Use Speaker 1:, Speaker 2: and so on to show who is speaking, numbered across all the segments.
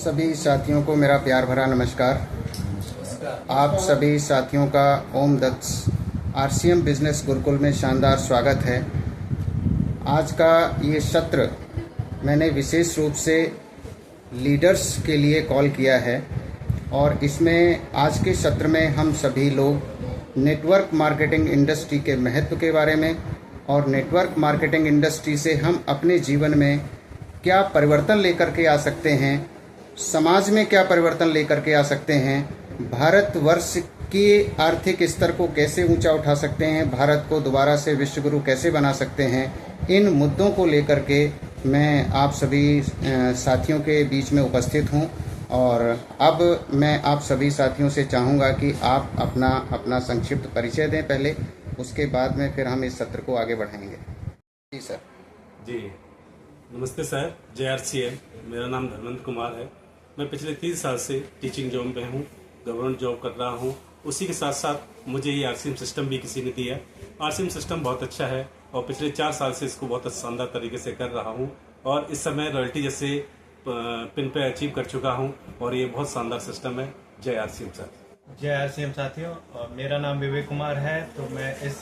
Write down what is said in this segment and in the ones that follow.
Speaker 1: सभी साथियों को मेरा प्यार भरा नमस्कार। आप सभी साथियों का ओम दत्त आरसीएम बिजनेस गुरुकुल में शानदार स्वागत है। आज का ये सत्र मैंने विशेष रूप से लीडर्स के लिए कॉल किया है और इसमें आज के सत्र में हम सभी लोग नेटवर्क मार्केटिंग इंडस्ट्री के महत्व के बारे में और नेटवर्क मार्केटिंग इंडस्ट्री से हम अपने जीवन में क्या परिवर्तन लेकर के आ सकते हैं, समाज में क्या परिवर्तन लेकर के आ सकते हैं, भारतवर्ष के आर्थिक स्तर को कैसे ऊंचा उठा सकते हैं, भारत को दोबारा से विश्व गुरु कैसे बना सकते हैं, इन मुद्दों को लेकर के मैं आप सभी साथियों के बीच में उपस्थित हूं। और अब मैं आप सभी साथियों से चाहूँगा कि आप अपना संक्षिप्त परिचय दें पहले, उसके बाद में फिर हम इस सत्र को आगे बढ़ाएंगे। जी सर।
Speaker 2: जी नमस्ते सर, JRCM। मेरा नाम धर्मेंद्र कुमार है। मैं पिछले 30 साल से टीचिंग जॉब में हूँ, गवर्नमेंट जॉब कर रहा हूँ। उसी के साथ साथ मुझे ये RCM सिस्टम भी किसी ने दिया। RCM सिस्टम बहुत अच्छा है और पिछले 4 साल से इसको बहुत शानदार तरीके से कर रहा हूँ और इस समय रॉयल्टी जैसे पिन पे अचीव कर चुका हूँ और ये बहुत शानदार सिस्टम है। JRCM sir.
Speaker 3: JRCM साथियों, मेरा नाम विवेक कुमार है। तो मैं इस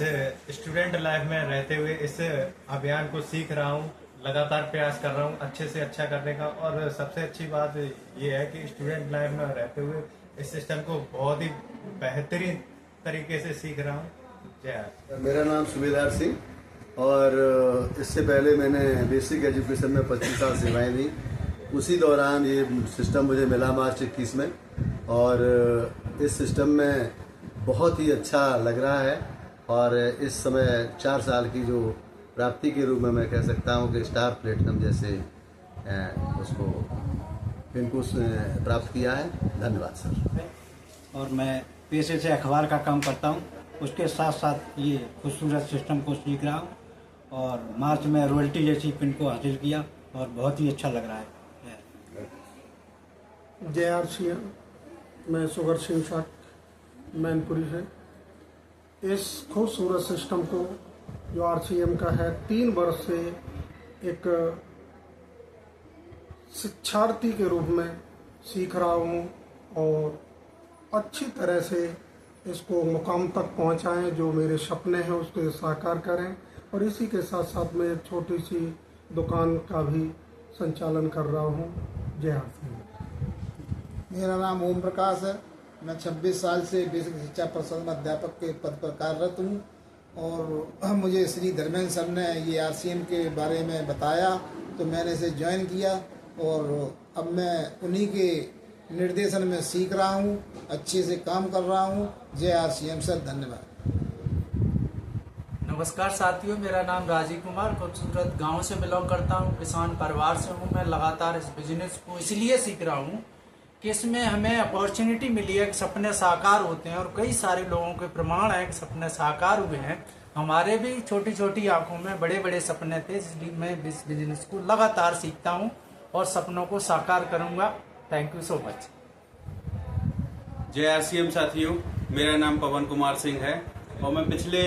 Speaker 3: स्टूडेंट लाइफ में रहते हुए इस अभियान को सीख रहा हूँ, लगातार प्रयास कर रहा हूँ अच्छे से अच्छा करने का। और सबसे अच्छी बात ये है कि स्टूडेंट लाइफ में रहते हुए इस सिस्टम को बहुत ही बेहतरीन तरीके से सीख रहा हूँ। जय।
Speaker 4: मेरा नाम सुबेदार सिंह और इससे पहले मैंने बेसिक एजुकेशन में 25 साल सेवाएं दी। उसी दौरान ये सिस्टम मुझे मिला मार्च 21 में और इस सिस्टम में बहुत ही अच्छा लग रहा है। और इस समय 4 साल की जो प्राप्ति के रूप में मैं कह सकता हूँ कि स्टार प्लेटिनम जैसे उसको इनको प्राप्त किया है। धन्यवाद सर।
Speaker 5: और मैं पेशे से अखबार का काम करता हूँ, उसके साथ साथ ये खूबसूरत सिस्टम को सीख रहा हूँ और मार्च में रॉयल्टी जैसी पिन को हासिल किया और बहुत ही अच्छा लग रहा है।
Speaker 6: JRCM, मैं सुगर सिंह शाह मैनपुरी से। इस खूबसूरत सिस्टम को जो RCM का है 3 वर्ष से एक शिक्षार्थी के रूप में सीख रहा हूँ और अच्छी तरह से इसको मुकाम तक पहुँचाएं, जो मेरे सपने हैं उसको साकार करें। और इसी के साथ साथ मैं एक छोटी सी दुकान का भी संचालन कर रहा हूँ। JRCM।
Speaker 7: मेरा नाम ओम प्रकाश है। मैं 26 साल से बेसिक शिक्षा परिषद में अध्यापक के पद पर कार्यरत हूँ और मुझे श्री धर्मेंद्र सर ने ये RCM के बारे में बताया तो मैंने इसे ज्वाइन किया और अब मैं उन्हीं के निर्देशन में सीख रहा हूँ, अच्छे से काम कर रहा हूँ। JRCM सर, धन्यवाद।
Speaker 8: नमस्कार साथियों, मेरा नाम राजीव कुमार खूबसूरत गांव से बिलोंग करता हूं, किसान परिवार से हूं। मैं लगातार इस बिजनेस को इसलिए सीख रहा हूं कि इसमें हमें अपॉर्चुनिटी मिली है कि सपने साकार होते हैं और कई सारे लोगों के प्रमाण है कि सपने साकार हुए हैं। हमारे भी छोटी छोटी आंखों में बड़े बड़े सपने थे, इसलिए मैं इस बिजनेस को लगातार सीखता हूँ और सपनों को साकार करूँगा। Thank you so much.
Speaker 9: JRCM साथियों, मेरा नाम पवन कुमार सिंह है और मैं पिछले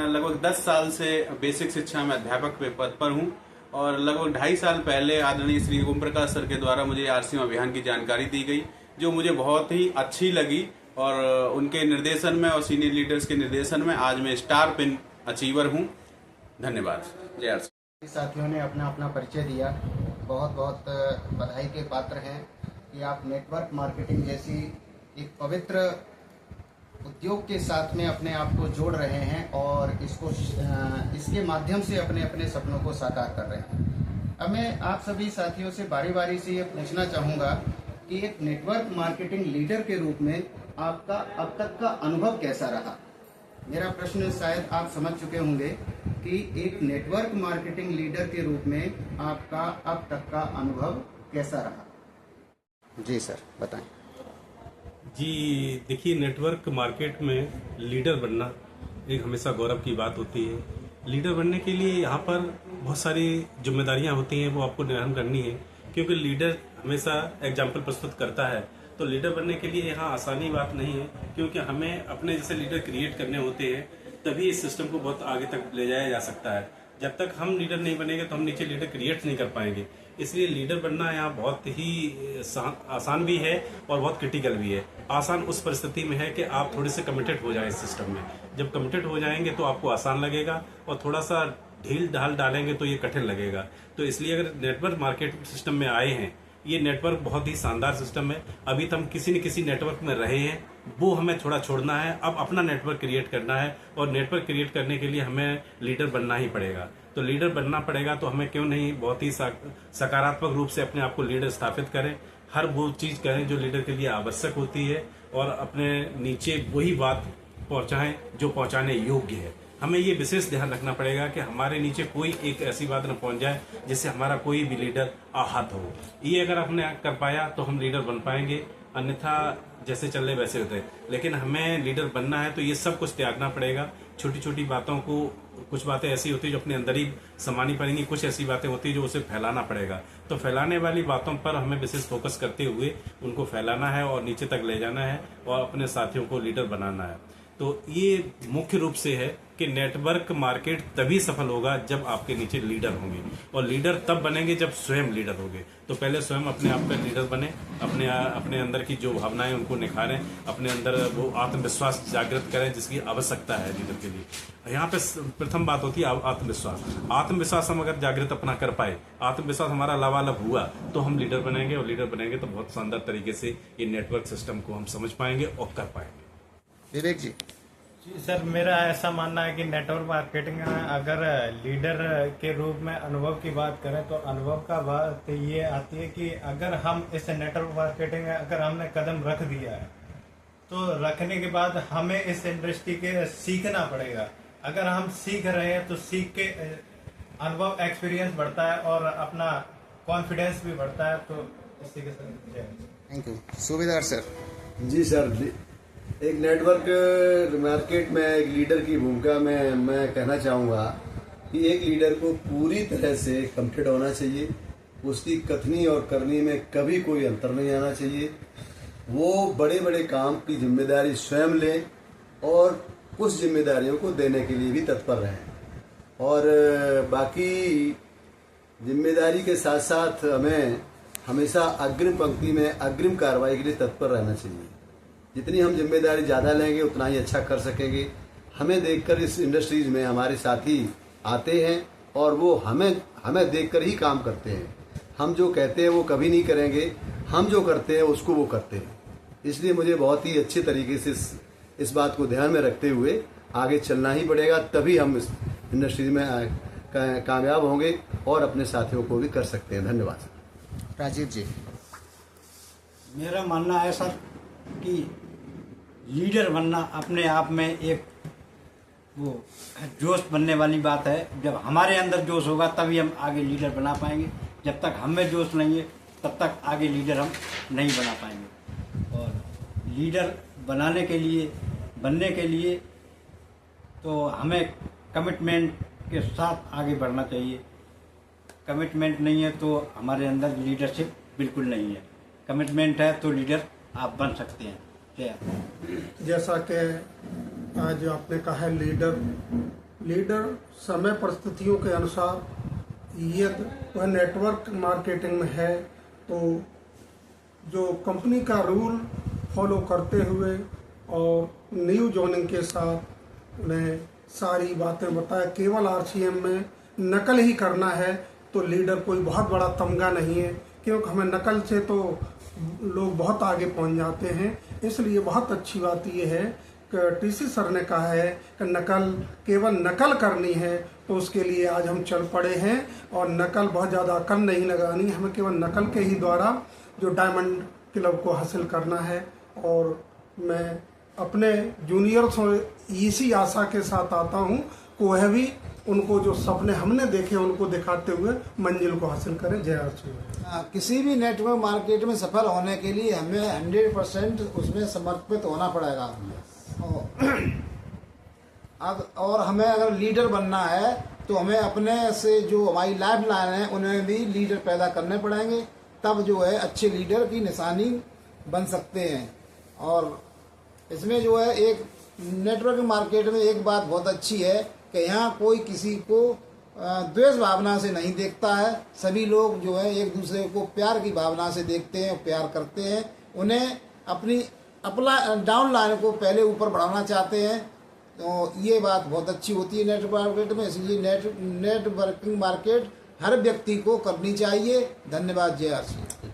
Speaker 9: लगभग 10 साल से बेसिक शिक्षा में अध्यापक के पद पर हूं और लगभग 2.5 साल पहले आदरणीय श्री ओम प्रकाश सर के द्वारा मुझे RCM अभियान की जानकारी दी गई, जो मुझे बहुत ही अच्छी लगी। और उनके निर्देशन में और सीनियर लीडर्स के निर्देशन में आज मैं स्टार पिन अचीवर हूं। धन्यवाद। JRCM।
Speaker 1: साथियों ने अपना अपना परिचय दिया, बहुत बहुत बधाई के पात्र हैं कि आप नेटवर्क मार्केटिंग जैसी एक पवित्र उद्योग के साथ में अपने आप को जोड़ रहे हैं और इसके माध्यम से अपने अपने सपनों को साकार कर रहे हैं। अब मैं आप सभी साथियों से बारी बारी से ये पूछना चाहूँगा कि एक नेटवर्क मार्केटिंग लीडर के रूप में आपका अब तक का अनुभव कैसा रहा। मेरा प्रश्न शायद आप समझ चुके होंगे कि एक नेटवर्क मार्केटिंग लीडर के रूप में आपका अब तक का अनुभव कैसा रहा। जी सर, बताएं।
Speaker 2: जी देखिए, नेटवर्क मार्केट में लीडर बनना एक हमेशा गौरव की बात होती है। लीडर बनने के लिए यहाँ पर बहुत सारी जिम्मेदारियाँ होती हैं, वो आपको निर्वहन करनी है, क्योंकि लीडर हमेशा एग्जाम्पल प्रस्तुत करता है। तो लीडर बनने के लिए यहाँ आसानी बात नहीं है, क्योंकि हमें अपने जैसे लीडर क्रिएट करने होते हैं, तभी इस सिस्टम को बहुत आगे तक ले जाया जा सकता है। जब तक हम लीडर नहीं बनेंगे तो हम नीचे लीडर क्रिएट नहीं कर पाएंगे। इसलिए लीडर बनना यहाँ बहुत ही आसान भी है और बहुत क्रिटिकल भी है। आसान उस परिस्थिति में है कि आप थोड़े से कमिटेड हो जाए इस सिस्टम में। जब कमिटेड हो जाएंगे तो आपको आसान लगेगा, और थोड़ा सा ढील ढाल डालेंगे तो ये कठिन लगेगा। तो इसलिए अगर नेटवर्क मार्केट सिस्टम में आए हैं, ये नेटवर्क बहुत ही शानदार सिस्टम है। अभी तो हम किसी न किसी नेटवर्क में रहे हैं, वो हमें थोड़ा छोड़ना है। अब अपना नेटवर्क क्रिएट करना है, और नेटवर्क क्रिएट करने के लिए हमें लीडर बनना ही पड़ेगा। तो लीडर बनना पड़ेगा तो हमें क्यों नहीं बहुत ही सकारात्मक रूप से अपने आप को लीडर स्थापित करें, हर वो चीज करें जो लीडर के लिए आवश्यक होती है, और अपने नीचे वही बात पहुंचाएं जो पहुंचाने योग्य है। हमें ये विशेष ध्यान रखना पड़ेगा कि हमारे नीचे कोई एक ऐसी बात न पहुंच जाए जिससे हमारा कोई भी लीडर आहत हो। ये अगर हमने कर पाया तो हम लीडर बन पाएंगे, अन्यथा जैसे चल रहे वैसे होते हैं। लेकिन हमें लीडर बनना है तो ये सब कुछ त्यागना पड़ेगा। छोटी छोटी बातों को, कुछ बातें ऐसी होती है जो अपने अंदर ही समानी पड़ेंगी, कुछ ऐसी बातें होती है जो उसे फैलाना पड़ेगा। तो फैलाने वाली बातों पर हमें विशेष फोकस करते हुए उनको फैलाना है और नीचे तक ले जाना है, और अपने साथियों को लीडर बनाना है। तो ये मुख्य रूप से है कि नेटवर्क मार्केट तभी सफल होगा जब आपके नीचे लीडर होंगे, और लीडर तब बनेंगे जब स्वयं लीडर होंगे। तो पहले स्वयं अपने आप का लीडर बने, अपने अंदर की जो भावनाएं उनको निखारें, अपने अंदर वो आत्मविश्वास जागृत करें जिसकी आवश्यकता है लीडर के लिए। यहाँ पे प्रथम बात होती है आत्मविश्वास। आत्मविश्वास हम अगर जागृत अपना कर पाए, आत्मविश्वास हमारा लबालब हुआ, तो हम लीडर बनेंगे, और लीडर बनेंगे तो बहुत शानदार तरीके से ये नेटवर्क सिस्टम को हम समझ पाएंगे और कर पाएंगे।
Speaker 1: विवेक जी।
Speaker 3: जी सर, मेरा ऐसा मानना है कि नेटवर्क मार्केटिंग में अगर लीडर के रूप में अनुभव की बात करें तो अनुभव का बात ये आती है कि अगर हम इस नेटवर्क मार्केटिंग में अगर हमने कदम रख दिया है तो रखने के बाद हमें इस इंडस्ट्री के सीखना पड़ेगा। अगर हम सीख रहे हैं तो सीख के अनुभव एक्सपीरियंस बढ़ता है और अपना कॉन्फिडेंस भी बढ़ता है। तो इसी के साथ
Speaker 1: थैंक यू। सूबेदार सर।
Speaker 4: जी सर, एक नेटवर्क मार्केट में एक लीडर की भूमिका में मैं कहना चाहूँगा कि एक लीडर को पूरी तरह से कमिटेड होना चाहिए। उसकी कथनी और करनी में कभी कोई अंतर नहीं आना चाहिए। वो बड़े बड़े काम की जिम्मेदारी स्वयं ले और कुछ जिम्मेदारियों को देने के लिए भी तत्पर रहें, और बाकी जिम्मेदारी के साथ साथ हमें हमेशा अग्रिम पंक्ति में अग्रिम कार्रवाई के लिए तत्पर रहना चाहिए। जितनी हम जिम्मेदारी ज़्यादा लेंगे उतना ही अच्छा कर सकेंगे। हमें देखकर इस इंडस्ट्रीज में हमारे साथी आते हैं और वो हमें देखकर ही काम करते हैं। हम जो कहते हैं वो कभी नहीं करेंगे, हम जो करते हैं उसको वो करते हैं। इसलिए मुझे बहुत ही अच्छे तरीके से इस बात को ध्यान में रखते हुए आगे चलना ही पड़ेगा, तभी हम इस इंडस्ट्री में कामयाब होंगे और अपने साथियों को भी कर सकते हैं। धन्यवाद।
Speaker 1: राजीव जी।
Speaker 5: मेरा मानना है सर कि लीडर बनना अपने आप में एक वो जोश बनने वाली बात है। जब हमारे अंदर जोश होगा तभी हम आगे लीडर बना पाएंगे। जब तक हमें जोश नहीं है तब तक आगे लीडर हम नहीं बना पाएंगे। और लीडर बनने के लिए तो हमें कमिटमेंट के साथ आगे बढ़ना चाहिए। कमिटमेंट नहीं है तो हमारे अंदर लीडरशिप बिल्कुल नहीं है। कमिटमेंट है तो लीडर आप बन सकते हैं।
Speaker 6: जैसा कि आज आपने कहा है, लीडर समय परिस्थितियों के अनुसार यदि वह नेटवर्क मार्केटिंग में है तो जो कंपनी का रूल फॉलो करते हुए और न्यू जॉइनिंग के साथ उन्हें सारी बातें बताए, केवल आरसीएम में नकल ही करना है तो लीडर कोई बहुत बड़ा तमगा नहीं है, क्योंकि हमें नकल से तो लोग बहुत आगे पहुंच जाते हैं। इसलिए बहुत अच्छी बात यह है कि टीसी सर ने कहा है कि केवल नकल करनी है, तो उसके लिए आज हम चल पड़े हैं। और नकल बहुत ज़्यादा अकल नहीं लगानी, हमें केवल नकल के ही द्वारा जो डायमंड क्लब को हासिल करना है। और मैं अपने जूनियर से इसी आशा के साथ आता हूँ कि वह भी उनको जो सपने हमने देखे उनको दिखाते हुए मंजिल को हासिल करें। जय आरसीएम।
Speaker 7: किसी भी नेटवर्क मार्केट में सफल होने के लिए हमें 100% उसमें समर्पित होना पड़ेगा। और हमें अगर लीडर बनना है तो हमें अपने से जो हमारी लाइफ लाइन है उन्हें भी लीडर पैदा करने पड़ेंगे, तब जो है अच्छे लीडर की निशानी बन सकते हैं। और इसमें जो है एक नेटवर्क मार्केट में एक बात बहुत अच्छी है कि यहाँ कोई किसी को द्वेष भावना से नहीं देखता है। सभी लोग जो है एक दूसरे को प्यार की भावना से देखते हैं, प्यार करते हैं। उन्हें अपना डाउन लाइन को पहले ऊपर बढ़ाना चाहते हैं। तो ये बात बहुत अच्छी होती है नेटवर्क मार्केट में, इसलिए नेटवर्किंग मार्केट हर व्यक्ति को करनी चाहिए। धन्यवाद। जय आरसीएम।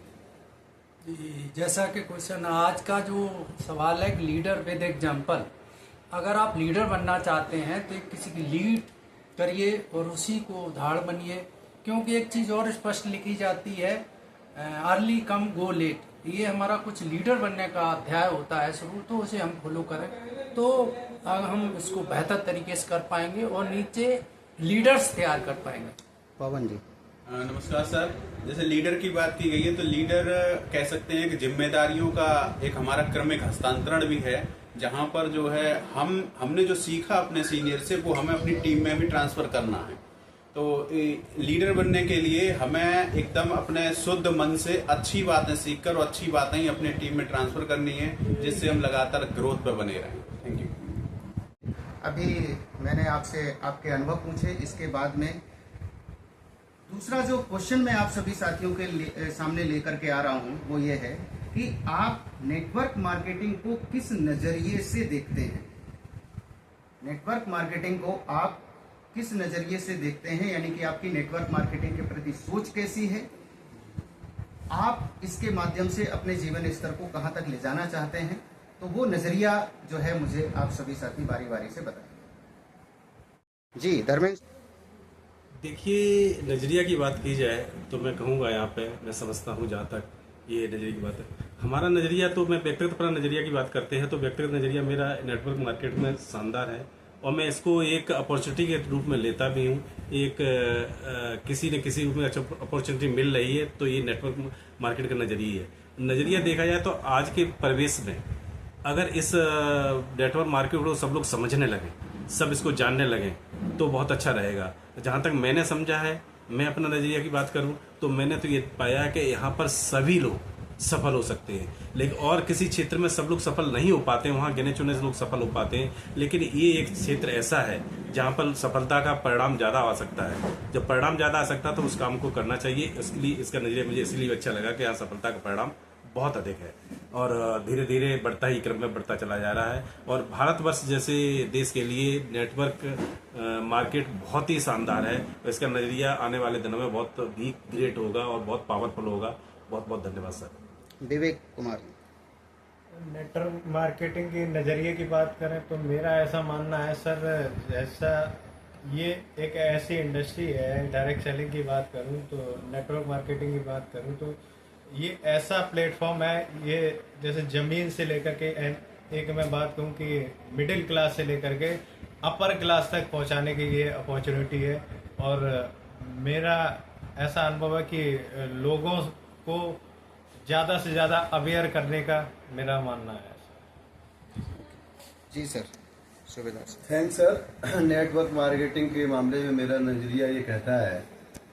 Speaker 8: जैसा कि क्वेश्चन आज का जो सवाल है, लीडर विद एग्जाम्पल। अगर आप लीडर बनना चाहते हैं तो किसी की लीड करिए और उसी को उदाहरण बनिए, क्योंकि एक चीज़ और स्पष्ट लिखी जाती है, अर्ली कम गो लेट। ये हमारा कुछ लीडर बनने का अध्याय होता है शुरू, तो उसे हम फॉलो करें तो हम इसको बेहतर तरीके से कर पाएंगे और नीचे लीडर्स तैयार कर पाएंगे।
Speaker 1: पवन जी।
Speaker 9: नमस्कार सर। जैसे लीडर की बात की गई है तो लीडर कह सकते हैं कि जिम्मेदारियों का एक हमारा क्रमिक हस्तांतरण भी है, जहां पर जो है हमने जो सीखा अपने सीनियर से वो हमें अपनी टीम में भी ट्रांसफर करना है। तो लीडर बनने के लिए हमें एकदम अपने शुद्ध मन से अच्छी बातें सीखकर और अच्छी बातें ही अपनी टीम में ट्रांसफर करनी है, जिससे हम लगातार ग्रोथ पर बने रहें। Thank you.
Speaker 1: अभी मैंने आपसे आपके अनुभव पूछे, इसके बाद में दूसरा जो क्वेश्चन मैं आप सभी साथियों के सामने लेकर के आ रहा हूं वो ये है कि आप नेटवर्क मार्केटिंग को किस नजरिए से देखते हैं। नेटवर्क मार्केटिंग को आप किस नजरिए से देखते हैं, यानी कि आपकी नेटवर्क मार्केटिंग के प्रति सोच कैसी है, आप इसके माध्यम से अपने जीवन स्तर को कहां तक ले जाना चाहते हैं, तो वो नजरिया जो है मुझे आप सभी साथी बारी बारी से बताएं। जी धर्मेंद्र।
Speaker 2: देखिए, नज़रिया की बात की जाए तो मैं कहूँगा यहाँ पे, मैं समझता हूँ जहाँ तक ये नज़रिए की बात है, हमारा नज़रिया तो मैं व्यक्तिगत अपना नज़रिया की बात करते हैं तो व्यक्तिगत नज़रिया मेरा नेटवर्क मार्केट में शानदार है और मैं इसको एक अपॉर्चुनिटी के रूप में लेता भी हूँ। एक किसी न किसी रूप में अच्छा अपॉर्चुनिटी मिल रही है तो ये नेटवर्क मार्केट का नज़रिया है। नज़रिया देखा जाए तो आज के परिवेश में अगर इस नेटवर्क मार्केट को सब लोग समझने लगें, सब इसको जानने लगें तो बहुत अच्छा रहेगा। जहाँ तक मैंने समझा है, मैं अपना नज़रिया की बात करूँ तो मैंने तो ये पाया कि यहाँ पर सभी लोग सफल हो सकते हैं, लेकिन और किसी क्षेत्र में सब लोग सफल नहीं हो पाते हैं, वहाँ गिने चुने से लोग सफल हो पाते हैं। लेकिन ये एक क्षेत्र ऐसा है जहाँ पर सफलता का परिणाम ज़्यादा आ सकता है। जब परिणाम ज़्यादा आ सकता है तो उस काम को करना चाहिए। इसके लिए इसका नज़रिया मुझे इसलिए अच्छा लगा कि यहाँ सफलता का परिणाम बहुत अधिक है और धीरे धीरे बढ़ता ही क्रम में बढ़ता चला जा रहा है। और भारतवर्ष जैसे देश के लिए नेटवर्क मार्केट बहुत ही शानदार है। इसका नज़रिया आने वाले दिनों में बहुत भी ग्रेट होगा और बहुत पावरफुल होगा। बहुत बहुत धन्यवाद sir.
Speaker 1: Vivek Kumar.
Speaker 3: Network marketing के नज़रिए की बात करें तो मेरा ऐसा मानना है सर, जैसा ये एक ऐसी इंडस्ट्री है, डायरेक्ट सेलिंग की बात करूं तो नेटवर्क मार्केटिंग की बात करूं तो ये ऐसा प्लेटफॉर्म है, ये जैसे ज़मीन से लेकर के एक मैं बात कहूँ कि मिडिल क्लास से लेकर के अपर क्लास तक पहुँचाने की ये अपॉर्चुनिटी है। और मेरा ऐसा अनुभव है कि लोगों को ज़्यादा से ज़्यादा अवेयर करने का मेरा मानना है।
Speaker 1: जी sir, Subedar sir.
Speaker 4: Thanks sir. Network marketing के मामले में मेरा नज़रिया ये कहता है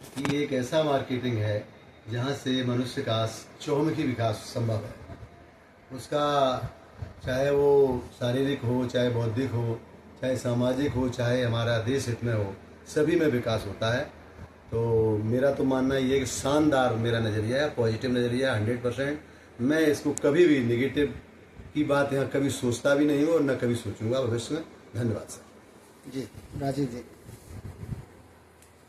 Speaker 4: कि ये एक ऐसा मार्केटिंग है जहाँ से मनुष्य का चौमुखी विकास संभव है। उसका चाहे वो शारीरिक हो, चाहे बौद्धिक हो, चाहे सामाजिक हो, चाहे हमारा देश हित में हो, सभी में विकास होता है। तो मेरा तो मानना ये है कि शानदार मेरा नज़रिया है, पॉजिटिव नज़रिया 100%। मैं इसको कभी भी नेगेटिव की बात यहाँ कभी सोचता भी नहीं हूँ और न कभी सोचूंगा भविष्य में। धन्यवाद सर।
Speaker 7: जी राजीव जी।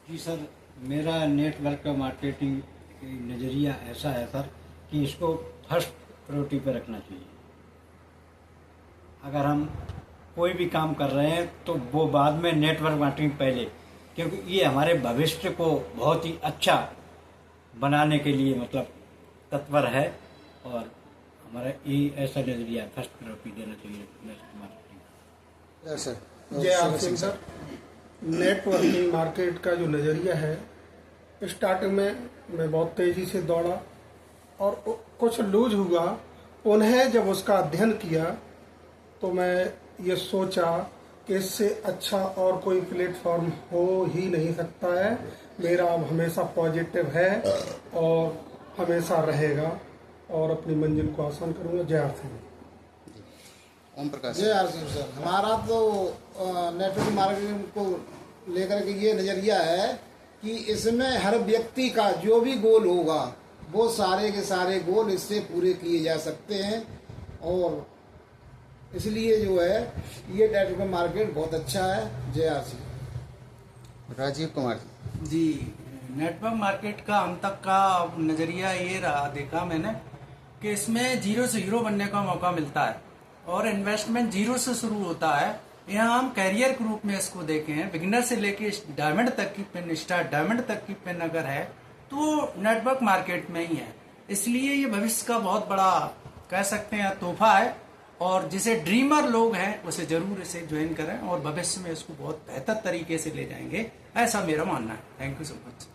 Speaker 5: जी सर, मेरा नेटवर्क मार्केटिंग नज़रिया ऐसा है सर कि इसको फर्स्ट प्रायोरिटी पर रखना चाहिए। अगर हम कोई भी काम कर रहे हैं तो वो बाद में नेटवर्क मार्केटिंग पहले, क्योंकि ये हमारे भविष्य को बहुत ही अच्छा बनाने के लिए मतलब तत्पर है और हमारा ये ऐसा नज़रिया फर्स्ट प्रायोरिटी देना चाहिए नेटवर्क मार्केटिंग।
Speaker 1: सर।
Speaker 6: जय आरसीएम सर। नेटवर्किंग मार्केट का जो नज़रिया है, स्टार्टिंग में मैं बहुत तेज़ी से दौड़ा और कुछ लूज हुआ। उन्हें जब उसका अध्ययन किया तो मैं ये सोचा कि इससे अच्छा और कोई प्लेटफॉर्म हो ही नहीं सकता है। मेरा अब हमेशा पॉजिटिव है और हमेशा रहेगा और अपनी मंजिल को आसान करूँगा। जय आरसीएम।
Speaker 1: ओम प्रकाश।
Speaker 7: जय आरसीएम सर। हमारा तो नेटवर्क मार्केटिंग को लेकर के ये नज़रिया है कि इसमें हर व्यक्ति का जो भी गोल होगा वो सारे के सारे गोल इससे पूरे किए जा सकते हैं। और इसलिए जो है ये नेटवर्क मार्केट बहुत अच्छा है। JRC।
Speaker 1: Rajiv Kumar
Speaker 8: ji, network market का हम तक का नज़रिया ये रहा, देखा मैंने कि इसमें जीरो से हीरो बनने का मौका मिलता है और इन्वेस्टमेंट जीरो से शुरू होता है। यहाँ हम कैरियर के रूप में इसको देखे हैं, बिगिनर से लेके डायमंड तक की पिन, स्टार डायमंड तक की पिन अगर है तो नेटवर्क मार्केट में ही है। इसलिए ये भविष्य का बहुत बड़ा कह सकते हैं तोहफा है और जिसे ड्रीमर लोग हैं उसे जरूर इसे ज्वाइन करें और भविष्य में इसको बहुत बेहतर तरीके से ले जाएंगे, ऐसा मेरा मानना है। Thank you so much.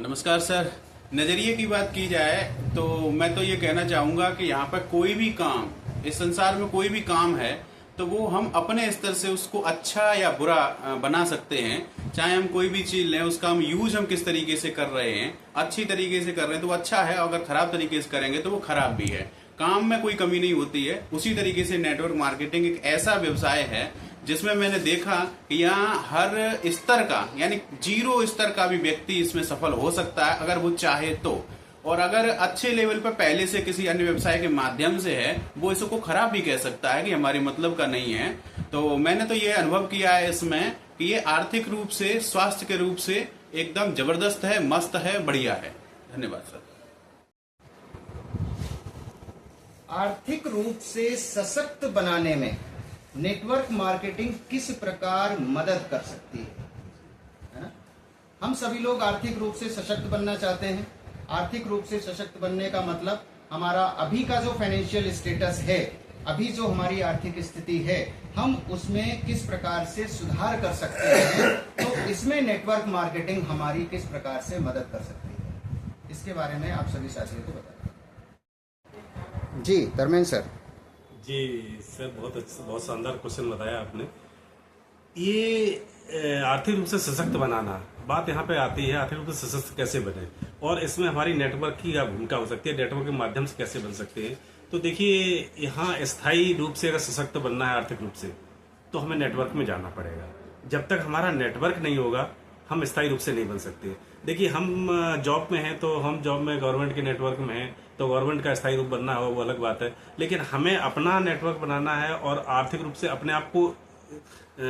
Speaker 9: नमस्कार सर। नज़रिए की बात की जाए तो मैं तो ये कहना चाहूँगा कि यहाँ पर कोई भी काम, इस संसार में कोई भी काम है तो वो हम अपने स्तर से उसको अच्छा या बुरा बना सकते हैं। चाहे हम कोई भी चीज़ लें, उसका हम यूज हम किस तरीके से कर रहे हैं, अच्छी तरीके से कर रहे हैं तो वो अच्छा है, अगर खराब तरीके से करेंगे तो वो खराब भी है। काम में कोई कमी नहीं होती है। उसी तरीके से नेटवर्क मार्केटिंग एक ऐसा व्यवसाय है जिसमें मैंने देखा कि यहाँ हर स्तर का, यानी जीरो स्तर का भी व्यक्ति इसमें सफल हो सकता है अगर वो चाहे तो। और अगर अच्छे लेवल पर पहले से किसी अन्य व्यवसाय के माध्यम से है, वो इसको खराब भी कह सकता है कि हमारे मतलब का नहीं है। तो मैंने तो ये अनुभव किया है इसमें कि ये आर्थिक रूप से, स्वास्थ्य के रूप से एकदम जबरदस्त है, मस्त है, बढ़िया है। धन्यवाद सर।
Speaker 1: आर्थिक रूप से सशक्त बनाने में नेटवर्क मार्केटिंग किस प्रकार मदद कर सकती है ना? हम सभी लोग आर्थिक रूप से सशक्त बनना चाहते हैं। आर्थिक रूप से सशक्त बनने का मतलब हमारा अभी का जो फाइनेंशियल स्टेटस है, अभी जो हमारी आर्थिक स्थिति है, हम उसमें किस प्रकार से सुधार कर सकते हैं। तो इसमें नेटवर्क मार्केटिंग हमारी किस प्रकार से मदद कर सकती है, इसके बारे में आप सभी साथियों को बताएं। जी धर्मेंद्र सर।
Speaker 2: जी सर, बहुत शानदार क्वेश्चन बताया आपने। ये आर्थिक रूप से सशक्त बनाना, बात यहाँ पे आती है आर्थिक रूप से सशक्त कैसे बने और इसमें हमारी नेटवर्क की क्या भूमिका हो सकती है, नेटवर्क के माध्यम से कैसे बन सकते हैं। तो देखिए, यहाँ स्थायी रूप से अगर सशक्त बनना है आर्थिक रूप से तो हमें नेटवर्क में जाना पड़ेगा। जब तक हमारा नेटवर्क नहीं होगा हम स्थायी रूप से नहीं बन सकते। देखिए, हम जॉब में हैं तो हम जॉब में गवर्नमेंट के नेटवर्क में हैं तो गवर्नमेंट का स्थायी रूप बनना हो वो अलग बात है, लेकिन हमें अपना नेटवर्क बनाना है और आर्थिक रूप से अपने आप को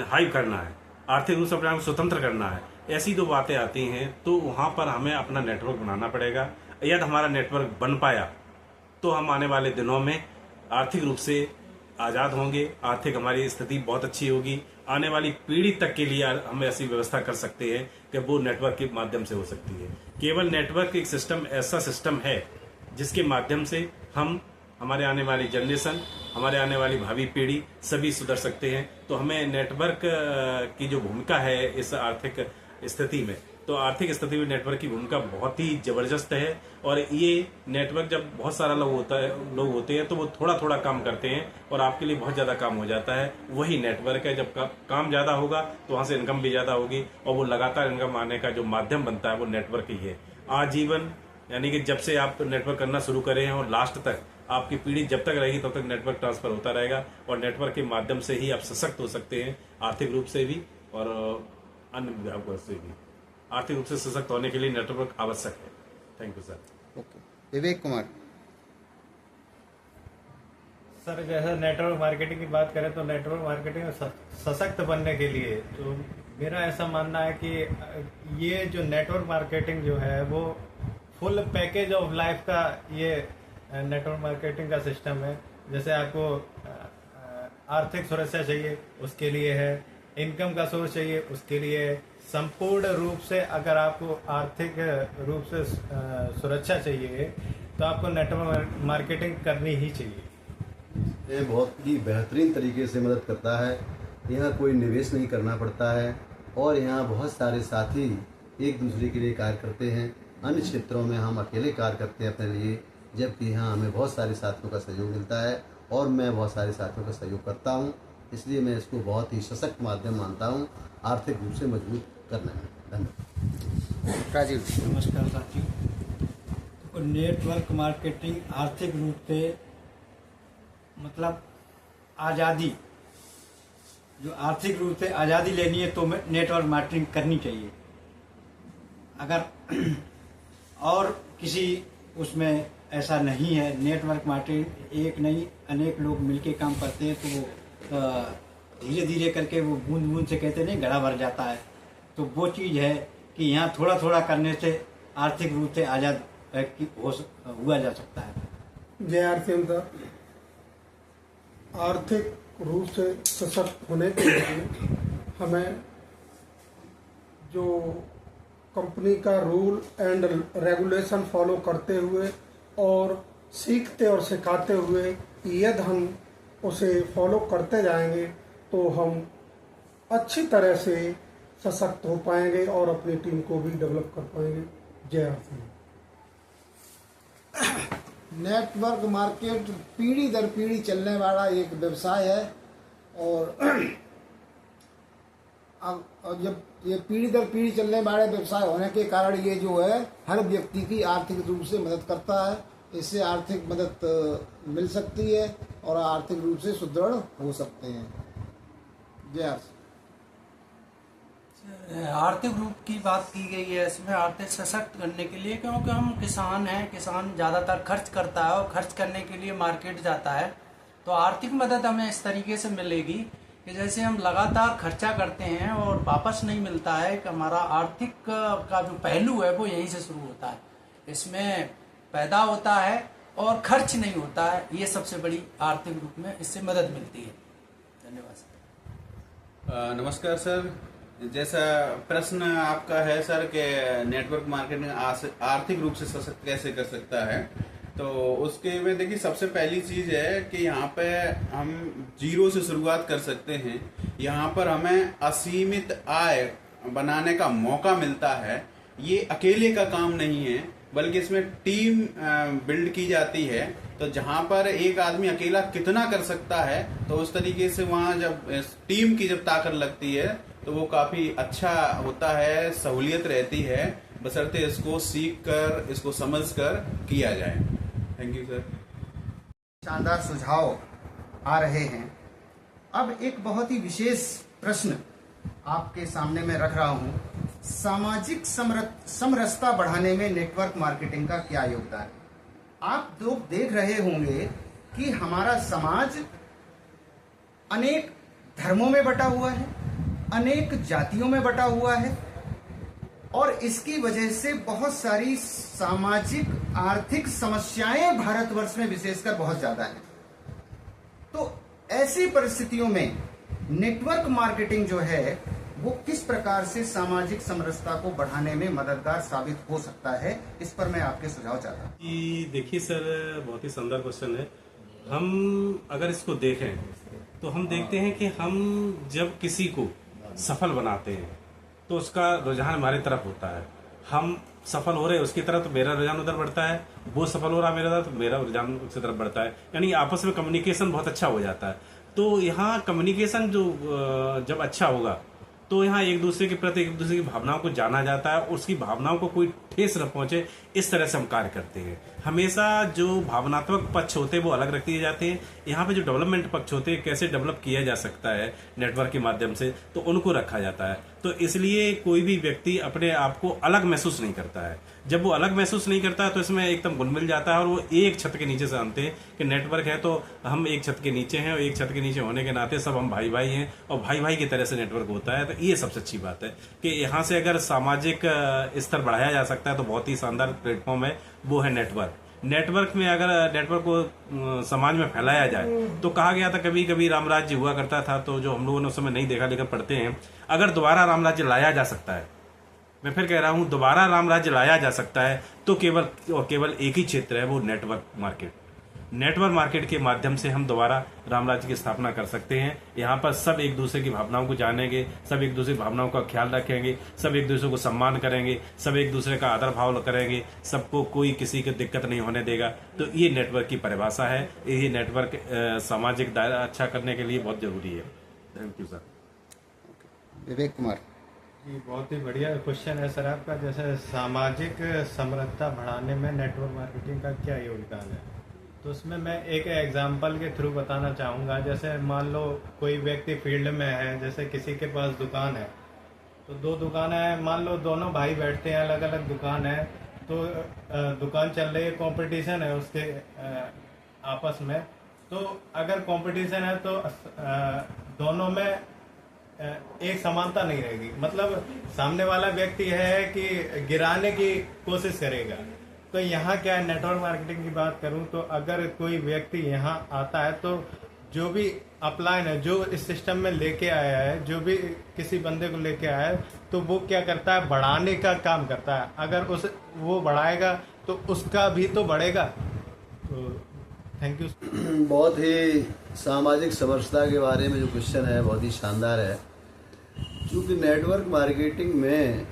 Speaker 2: हाई करना है, आर्थिक रूप से अपने आप को स्वतंत्र करना है। ऐसी दो बातें आती हैं तो वहाँ पर हमें अपना नेटवर्क बनाना पड़ेगा। यदि हमारा नेटवर्क बन पाया तो हम आने वाले दिनों में आर्थिक रूप से आज़ाद होंगे, आर्थिक हमारी स्थिति बहुत अच्छी होगी। आने वाली पीढ़ी तक के लिए हम ऐसी व्यवस्था कर सकते हैं कि वो नेटवर्क के माध्यम से हो सकती है। केवल नेटवर्क एक सिस्टम, ऐसा सिस्टम है जिसके माध्यम से हम, हमारे आने वाली जनरेशन, हमारे आने वाली भावी पीढ़ी सभी सुधर सकते हैं। तो हमें नेटवर्क की जो भूमिका है इस आर्थिक स्थिति में, तो आर्थिक स्थिति में नेटवर्क की भूमिका बहुत ही जबरदस्त है। और ये नेटवर्क जब बहुत सारा लोग होते हैं तो वो थोड़ा थोड़ा काम करते हैं और आपके लिए बहुत ज़्यादा काम हो जाता है। वही नेटवर्क है, जब काम ज़्यादा होगा तो वहाँ से इनकम भी ज़्यादा होगी और वो लगातार इनकम आने का जो माध्यम बनता है वो नेटवर्क ही है। आजीवन, यानी कि जब से आप नेटवर्क करना शुरू करें हैं और लास्ट तक आपकी पीढ़ी जब तक रहेगी तब तक नेटवर्क ट्रांसफर होता रहेगा और नेटवर्क के माध्यम से ही आप सशक्त हो सकते हैं, आर्थिक रूप से भी और अन्य विभागों से भी। आर्थिक रूप से सशक्त होने के लिए नेटवर्क आवश्यक है। Thank you sir.
Speaker 1: Okay, Vivek Kumar.
Speaker 3: Sir, जैसे नेटवर्क मार्केटिंग की बात करें तो नेटवर्क मार्केटिंग में सशक्त बनने के लिए तो मेरा ऐसा मानना है कि ये जो नेटवर्क मार्केटिंग जो है वो फुल पैकेज ऑफ लाइफ का ये नेटवर्क मार्केटिंग का सिस्टम है। जैसे आपको आर्थिक सुरक्षा चाहिए उसके लिए है, इनकम का सोर्स चाहिए उसके लिए है। संपूर्ण रूप से अगर आपको आर्थिक रूप से सुरक्षा चाहिए तो आपको नेटवर्क मार्केटिंग करनी ही चाहिए।
Speaker 4: ये बहुत ही बेहतरीन तरीके से मदद करता है। यहाँ कोई निवेश नहीं करना पड़ता है और यहाँ बहुत सारे साथी एक दूसरे के लिए कार्य करते हैं। अन्य क्षेत्रों में हम अकेले कार्य करते हैं अपने लिए, जबकि यहाँ हमें बहुत सारे साथियों का सहयोग मिलता है और मैं बहुत सारे साथियों का सहयोग करता हूँ। इसलिए मैं इसको बहुत ही सशक्त माध्यम मानता हूँ आर्थिक रूप से मजबूत करने में। धन्यवाद।
Speaker 1: राजीव।
Speaker 5: नमस्कार साथियों। तो नेटवर्क मार्केटिंग आर्थिक रूप से मतलब आज़ादी जो आर्थिक रूप से आज़ादी लेनी है तो नेटवर्क मार्केटिंग करनी चाहिए। अगर और किसी उसमें ऐसा नहीं है, नेटवर्क मार्केटिंग एक नहीं अनेक लोग मिलके काम करते हैं, तो वो धीरे धीरे करके वो बूंद बूंद से कहते नहीं घड़ा भर जाता है। तो वो चीज़ है कि यहाँ थोड़ा थोड़ा करने से आर्थिक रूप से आज़ाद हुआ जा सकता है।
Speaker 6: जय आरसीएम सर, आर्थिक रूप से सशक्त होने के लिए हमें जो कंपनी का रूल एंड रेगुलेशन फॉलो करते हुए और सीखते और सिखाते हुए यदि हम उसे फॉलो करते जाएंगे तो हम अच्छी तरह से सशक्त हो पाएंगे और अपनी टीम को भी डेवलप कर पाएंगे। जय आरसीएम।
Speaker 7: नेटवर्क मार्केट पीढ़ी दर पीढ़ी चलने वाला एक व्यवसाय है और अब जब ये पीढ़ी दर पीढ़ी चलने वाले व्यवसाय होने के कारण ये जो है हर व्यक्ति की आर्थिक रूप से मदद करता है। इससे आर्थिक मदद मिल सकती है और आर्थिक रूप से सुदृढ़ हो सकते हैं। जय
Speaker 8: आर्थिक रूप की बात की गई है इसमें आर्थिक सशक्त करने के लिए, क्योंकि हम किसान हैं, किसान ज़्यादातर खर्च करता है और खर्च करने के लिए मार्केट जाता है। तो आर्थिक मदद हमें इस तरीके से मिलेगी कि जैसे हम लगातार खर्चा करते हैं और वापस नहीं मिलता है, कि हमारा आर्थिक का जो पहलू है वो यहीं से शुरू होता है। इसमें पैदा होता है और खर्च नहीं होता है, ये सबसे बड़ी आर्थिक रूप में इससे मदद मिलती है। धन्यवाद सर।
Speaker 9: नमस्कार सर, जैसा प्रश्न आपका है सर कि नेटवर्क मार्केटिंग आर्थिक रूप से सशक्त कैसे कर सकता है, तो उसके में देखिए सबसे पहली चीज है कि यहाँ पे हम जीरो से शुरुआत कर सकते हैं। यहाँ पर हमें असीमित आय बनाने का मौका मिलता है। ये अकेले का काम नहीं है, बल्कि इसमें टीम बिल्ड की जाती है। तो जहाँ पर एक आदमी अकेला कितना कर सकता है, तो उस तरीके से वहाँ जब टीम की जब ताकत लगती है तो वो काफी अच्छा होता है, सहूलियत रहती है, बशर्ते इसको सीख कर, इसको समझ कर किया जाए। Thank you sir.
Speaker 1: शानदार सुझाव आ रहे हैं। अब एक बहुत ही विशेष प्रश्न आपके सामने मैं रख रहा हूं। सामाजिक समरसता बढ़ाने में नेटवर्क मार्केटिंग का क्या योगदान है? आप लोग देख रहे होंगे कि हमारा समाज अनेक धर्मों में बटा हुआ है, अनेक जातियों में बटा हुआ है और इसकी वजह से बहुत सारी सामाजिक आर्थिक समस्याएं भारतवर्ष में विशेषकर बहुत ज्यादा है। तो ऐसी परिस्थितियों में नेटवर्क मार्केटिंग जो है वो किस प्रकार से सामाजिक समरसता को बढ़ाने में मददगार साबित हो सकता है, इस पर मैं आपके सुझाव चाहता हूँ।
Speaker 2: देखिए सर, बहुत ही सुंदर क्वेश्चन है। हम अगर इसको देखें तो हम देखते हैं कि हम जब किसी को सफल बनाते हैं तो उसका रुझान हमारी तरफ होता है। हम सफल हो रहे हैं उसकी तरफ तो मेरा रुझान उधर बढ़ता है, वो सफल हो रहा है मेरा तरफ तो मेरा रुझान उसकी तरफ बढ़ता है। यानी आपस में कम्युनिकेशन बहुत अच्छा हो जाता है। तो यहाँ कम्युनिकेशन जो जब अच्छा होगा तो यहाँ एक दूसरे के प्रति एक दूसरे की भावनाओं को जाना जाता है, उसकी भावनाओं को कोई ठेस न पहुंचे, इस तरह से हम कार्य करते हैं। हमेशा जो भावनात्मक पक्ष होते हैं वो अलग रख दिए जाते हैं। यहाँ पे जो डेवलपमेंट पक्ष होते हैं, कैसे डेवलप किया जा सकता है नेटवर्क के माध्यम से, तो उनको रखा जाता है। तो इसलिए कोई भी व्यक्ति अपने आप को अलग महसूस नहीं करता है। जब वो अलग महसूस नहीं करता है तो इसमें एकदम घुल मिल जाता है और वो एक छत के नीचे से जानते हैं कि नेटवर्क है तो हम एक छत के नीचे हैं और एक छत के नीचे होने के नाते सब हम भाई भाई हैं और भाई भाई की तरह से नेटवर्क होता है। तो ये सबसे अच्छी बात है कि यहाँ से अगर सामाजिक स्तर बढ़ाया जा सकता है तो बहुत ही शानदार प्लेटफॉर्म है, वो है नेटवर्क। नेटवर्क में अगर नेटवर्क को समाज में फैलाया जाए तो कहा गया था कभी कभी राम राज्य हुआ करता था, तो जो हम लोगों ने उस समय नहीं देखा लेकर पढ़ते हैं। अगर दोबारा राम राज्य लाया जा सकता है, मैं फिर कह रहा हूं दोबारा राम राज्य लाया जा सकता है, तो केवल और केवल एक ही क्षेत्र है, वो नेटवर्क मार्केट। नेटवर्क मार्केट के माध्यम से हम दोबारा राम राज्य की स्थापना कर सकते हैं। यहाँ पर सब एक दूसरे की भावनाओं को जानेंगे, सब एक दूसरे की भावनाओं का ख्याल रखेंगे, सब एक दूसरे को सम्मान करेंगे, सब एक दूसरे का आदर भाव करेंगे, सबको कोई किसी की दिक्कत नहीं होने देगा। तो ये नेटवर्क की परिभाषा है। ये नेटवर्क सामाजिक दायरा अच्छा करने के लिए बहुत जरूरी है। Thank you sir.
Speaker 1: Vivek Kumar
Speaker 3: ji, बहुत ही बढ़िया क्वेश्चन है सर आपका। जैसे सामाजिक समरसता बढ़ाने में नेटवर्क मार्केटिंग का क्या योगदान है? तो उसमें मैं एक एग्जांपल के थ्रू बताना चाहूँगा। जैसे मान लो कोई व्यक्ति फील्ड में है, जैसे किसी के पास दुकान है, तो 2 दुकान है, मान लो दोनों भाई बैठते हैं, अलग अलग दुकान है, तो दुकान चल रही है, कंपटीशन है उसके आपस में। तो अगर कंपटीशन है तो दोनों में एक समानता नहीं रहेगी। मतलब सामने वाला व्यक्ति है कि गिराने की कोशिश करेगा। तो यहाँ क्या है, नेटवर्क मार्केटिंग की बात करूँ तो अगर कोई व्यक्ति यहाँ आता है तो जो भी अपलाइन है, जो इस सिस्टम में लेके आया है, जो भी किसी बंदे को लेके आया है, तो वो क्या करता है, बढ़ाने का काम करता है। अगर वो बढ़ाएगा तो उसका भी तो बढ़ेगा। तो थैंक यू।
Speaker 4: बहुत ही सामाजिक समरसता के बारे में जो क्वेश्चन है बहुत ही शानदार है। क्योंकि नेटवर्क मार्केटिंग में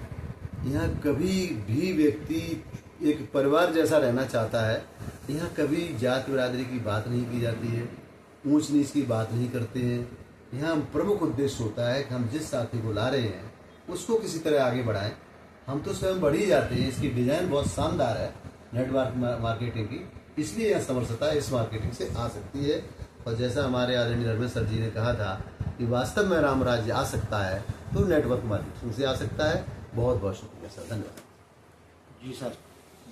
Speaker 4: यहाँ कभी भी व्यक्ति एक परिवार जैसा रहना चाहता है। यहाँ कभी जात बिरादरी की बात नहीं की जाती है, ऊंच नीच की बात नहीं करते हैं। यहाँ प्रमुख उद्देश्य होता है कि हम जिस साथी को ला रहे हैं उसको किसी तरह आगे बढ़ाएं। हम तो स्वयं बढ़ ही जाते हैं। इसकी डिज़ाइन बहुत शानदार है नेटवर्क मार्केटिंग की, इसलिए यह समरसता इस मार्केटिंग से आ सकती है। और जैसा हमारे आदरणीय धर्मेंद्र सर जी ने कहा था कि वास्तव में राम राज्य आ सकता है तो नेटवर्क मार्केटिंग से आ सकता है। बहुत बहुत शुक्रिया सर, धन्यवाद।
Speaker 5: जी सर,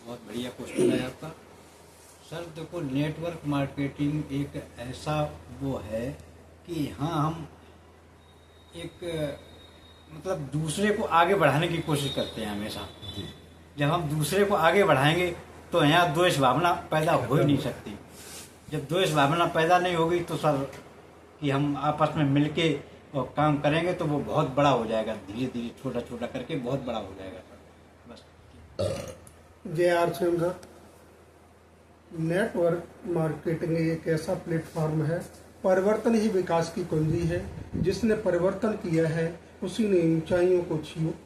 Speaker 5: बहुत बढ़िया क्वेश्चन है आपका। सर देखो, नेटवर्क मार्केटिंग एक ऐसा वो है कि यहाँ हम एक मतलब दूसरे को आगे बढ़ाने की कोशिश करते हैं हमेशा। जब हम दूसरे को आगे बढ़ाएंगे तो यहाँ द्वेष भावना पैदा हो ही नहीं सकती। जब द्वेष भावना पैदा नहीं होगी तो सर कि हम आपस में मिलके और काम करेंगे तो वो बहुत बड़ा हो जाएगा। धीरे धीरे छोटा छोटा करके बहुत बड़ा हो जाएगा सर। बस।
Speaker 6: JRCM सर, नेटवर्क मार्केटिंग एक ऐसा प्लेटफॉर्म है, परिवर्तन ही विकास की कुंजी है। जिसने परिवर्तन किया है उसी ने ऊंचाइयों को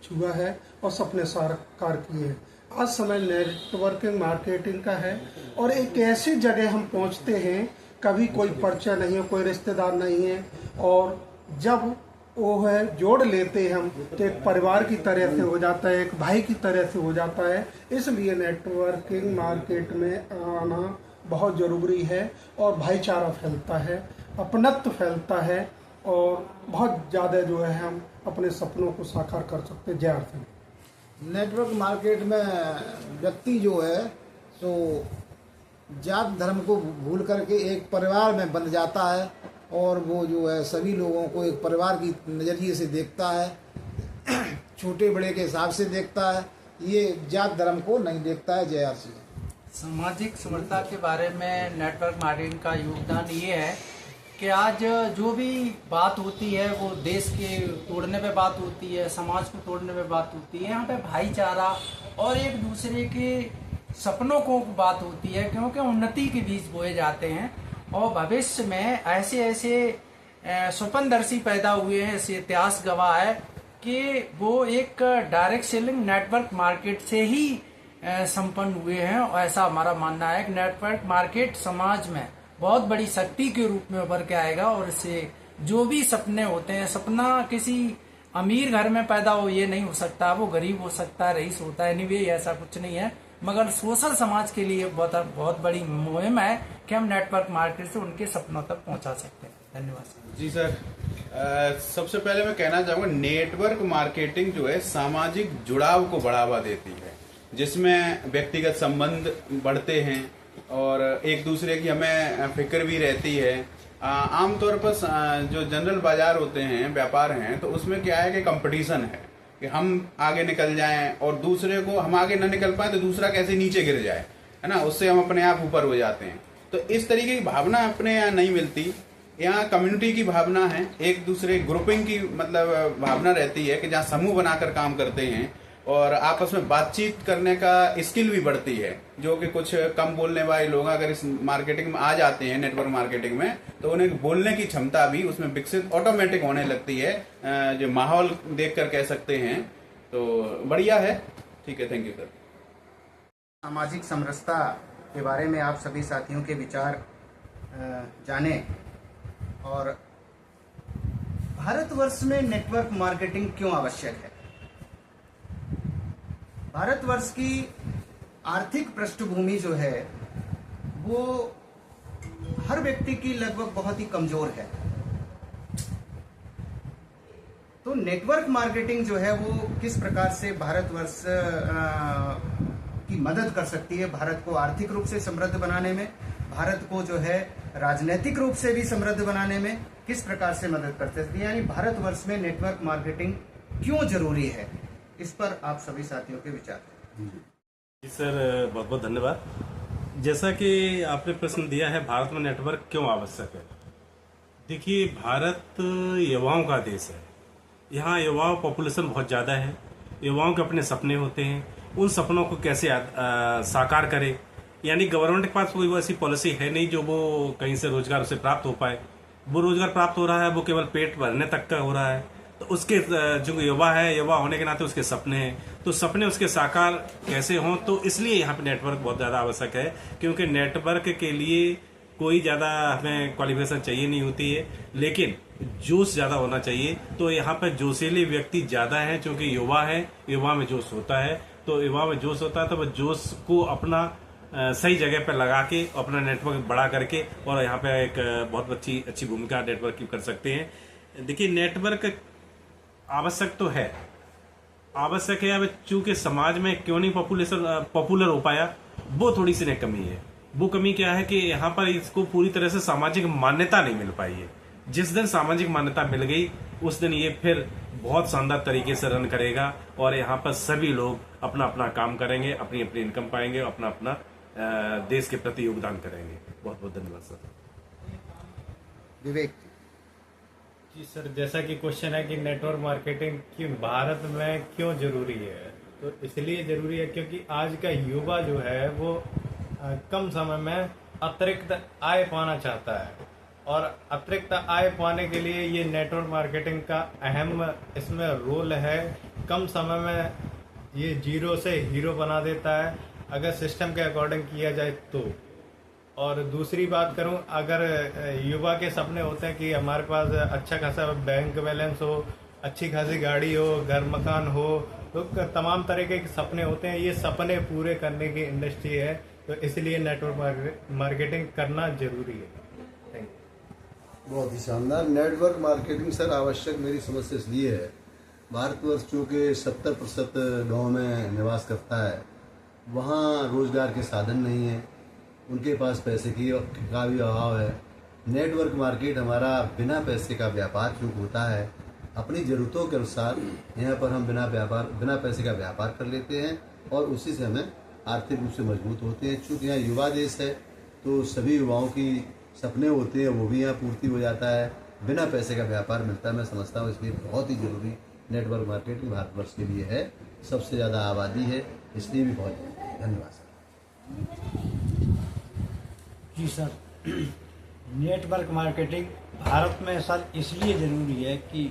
Speaker 6: छुआ है और सपने साकार किए हैं। आज समय नेटवर्किंग मार्केटिंग का है और एक ऐसी जगह हम पहुंचते हैं, कभी कोई परिचय नहीं है, कोई रिश्तेदार नहीं है, और जब वो है जोड़ लेते हैं हम तो एक परिवार की तरह से हो जाता है, एक भाई की तरह से हो जाता है। इसलिए नेटवर्किंग मार्केट में आना बहुत ज़रूरी है और भाईचारा फैलता है, अपनत्व फैलता है और बहुत ज़्यादा जो है हम अपने सपनों को साकार कर सकते हैं। जय आर।
Speaker 7: नेटवर्क मार्केट में व्यक्ति जो है सो जात धर्म को भूल करके एक परिवार में बंध जाता है और वो जो है सभी लोगों को एक परिवार की नज़रिए से देखता है, छोटे बड़े के हिसाब से देखता है, ये जात धर्म को नहीं देखता है। जय आर।
Speaker 8: सामाजिक समरसता के बारे में नेटवर्क मार्केटिंग का योगदान ये है कि आज जो भी बात होती है वो देश के तोड़ने पे बात होती है, समाज को तोड़ने पे बात होती है। यहाँ पे भाईचारा और एक दूसरे के सपनों को बात होती है, क्योंकि उन्नति के बीज बोए जाते हैं और भविष्य में ऐसे ऐसे स्वप्नदर्शी पैदा हुए हैं। इसे इतिहास गवाह है कि वो एक डायरेक्ट सेलिंग नेटवर्क मार्केट से ही संपन्न हुए हैं। और ऐसा हमारा मानना है कि नेटवर्क मार्केट समाज में बहुत बड़ी शक्ति के रूप में उभर के आएगा और इससे जो भी सपने होते हैं, सपना किसी अमीर घर में पैदा हो ये नहीं हो सकता, वो गरीब हो सकता है, रईस होता है, नहीं ऐसा कुछ नहीं है। मगर सोशल समाज के लिए बहुत बड़ी मुहिम है कि हम नेटवर्क मार्केट से उनके सपनों तक पहुंचा सकते हैं। धन्यवाद
Speaker 9: जी सर, सबसे पहले मैं कहना चाहूँगा नेटवर्क मार्केटिंग जो है सामाजिक जुड़ाव को बढ़ावा देती है, जिसमें व्यक्तिगत संबंध बढ़ते हैं और एक दूसरे की हमें फिक्र भी रहती है। आमतौर पर जो जनरल बाजार होते हैं, व्यापार हैं, तो उसमें क्या है कि कंपटीशन है कि हम आगे निकल जाएं और दूसरे को हम आगे न निकल पाए तो दूसरा कैसे नीचे गिर जाए, है ना, उससे हम अपने आप ऊपर हो जाते हैं। तो इस तरीके की भावना अपने यहाँ नहीं मिलती। यहाँ कम्युनिटी की भावना है, एक दूसरे ग्रुपिंग की मतलब भावना रहती है कि जहाँ समूह बनाकर काम करते हैं और आपस में बातचीत करने का स्किल भी बढ़ती है, जो कि कुछ कम बोलने वाले लोग अगर इस मार्केटिंग में आ जाते हैं, नेटवर्क मार्केटिंग में, तो उन्हें बोलने की क्षमता भी उसमें विकसित ऑटोमेटिक होने लगती है, जो माहौल देखकर कह सकते हैं। तो बढ़िया है। ठीक है, थैंक यू सर।
Speaker 1: सामाजिक समरसता के बारे में आप सभी साथियों के विचार जाने और भारतवर्ष में नेटवर्क मार्केटिंग क्यों आवश्यक है। भारतवर्ष की आर्थिक पृष्ठभूमि जो है वो हर व्यक्ति की लगभग बहुत ही कमजोर है। तो नेटवर्क मार्केटिंग जो है वो किस प्रकार से भारतवर्ष की मदद कर सकती है, भारत को आर्थिक रूप से समृद्ध बनाने में, भारत को जो है राजनीतिक रूप से भी समृद्ध बनाने में किस प्रकार से मदद कर सकती है, यानी भारतवर्ष में नेटवर्क मार्केटिंग क्यों जरूरी है, इस पर आप सभी साथियों के विचार।
Speaker 2: जी सर, बहुत बहुत धन्यवाद। जैसा कि आपने प्रश्न दिया है, भारत में नेटवर्क क्यों आवश्यक है। देखिए, भारत युवाओं का देश है। यहाँ युवाओं पॉपुलेशन बहुत ज़्यादा है। युवाओं के अपने सपने होते हैं, उन सपनों को कैसे साकार करे, यानी गवर्नमेंट के पास कोई वैसी पॉलिसी है नहीं जो वो कहीं से रोजगार उसे प्राप्त हो पाए। वो रोजगार प्राप्त हो रहा है वो केवल पेट भरने तक का हो रहा है। तो उसके जो युवा है, युवा होने के नाते उसके सपने हैं, तो सपने उसके साकार कैसे हों, तो इसलिए यहाँ पे नेटवर्क बहुत ज़्यादा आवश्यक है। क्योंकि नेटवर्क के लिए कोई ज़्यादा हमें क्वालिफिकेशन चाहिए नहीं होती है, लेकिन जोश ज़्यादा होना चाहिए। तो यहाँ पर जोशीले व्यक्ति ज़्यादा हैं, क्योंकि युवा है, युवा में जोश होता है। तो युवा में जोश होता है तो वह जोश को अपना सही जगह पर लगा के अपना नेटवर्क बड़ा करके और यहाँ पे एक बहुत अच्छी भूमिका नेटवर्क की कर सकते हैं। देखिए, नेटवर्क आवश्यक तो है, आवश्यक है। अब चूंकि समाज में क्यों नहीं पॉपुलर हो पाया, वो थोड़ी सी कमी है। वो कमी क्या है कि यहाँ पर इसको पूरी तरह से सामाजिक मान्यता नहीं मिल पाई है। जिस दिन सामाजिक मान्यता मिल गई उस दिन ये फिर बहुत शानदार तरीके से रन करेगा और यहाँ पर सभी लोग अपना अपना काम करेंगे, अपनी अपनी इनकम पाएंगे, अपना अपना देश के प्रति योगदान करेंगे। बहुत बहुत धन्यवाद सर।
Speaker 1: विवेक
Speaker 3: जी सर, जैसा कि क्वेश्चन है कि नेटवर्क मार्केटिंग क्यों भारत में क्यों जरूरी है, तो इसलिए जरूरी है क्योंकि आज का युवा जो है वो कम समय में अतिरिक्त आय पाना चाहता है और अतिरिक्त आय पाने के लिए ये नेटवर्क मार्केटिंग का अहम इसमें रोल है। कम समय में ये जीरो से हीरो बना देता है अगर सिस्टम के अकॉर्डिंग किया जाए तो। और दूसरी बात करूं, अगर युवा के सपने होते हैं कि हमारे पास अच्छा खासा बैंक बैलेंस हो, अच्छी खासी गाड़ी हो, घर मकान हो, तो तमाम तरह के सपने होते हैं। ये सपने पूरे करने की इंडस्ट्री है, तो इसलिए नेटवर्क मार्केटिंग करना जरूरी है। Thank you.
Speaker 4: बहुत ही शानदार। नेटवर्क मार्केटिंग सर आवश्यक मेरी समझ से इसलिए है, भारतवर्ष चूँकि 70% गाँव में निवास करता है, वहाँ रोजगार के साधन नहीं है, उनके पास पैसे का भी अभाव है। नेटवर्क मार्केट हमारा बिना पैसे का व्यापार चूँकि होता है, अपनी ज़रूरतों के अनुसार यहाँ पर हम बिना पैसे का व्यापार कर लेते हैं और उसी से हमें आर्थिक रूप से मजबूत होते हैं। चूँकि यहाँ युवा देश है तो सभी युवाओं की सपने होते हैं, वो भी यहाँ पूर्ति हो जाता है, बिना पैसे का व्यापार मिलता है। मैं समझता हूँ इसलिए बहुत ही जरूरी नेटवर्क मार्केटिंग भारतवर्ष के लिए है। सबसे ज़्यादा आबादी है, इसलिए भी बहुत धन्यवाद सर।
Speaker 5: जी सर, नेटवर्क मार्केटिंग भारत में सर इसलिए ज़रूरी है कि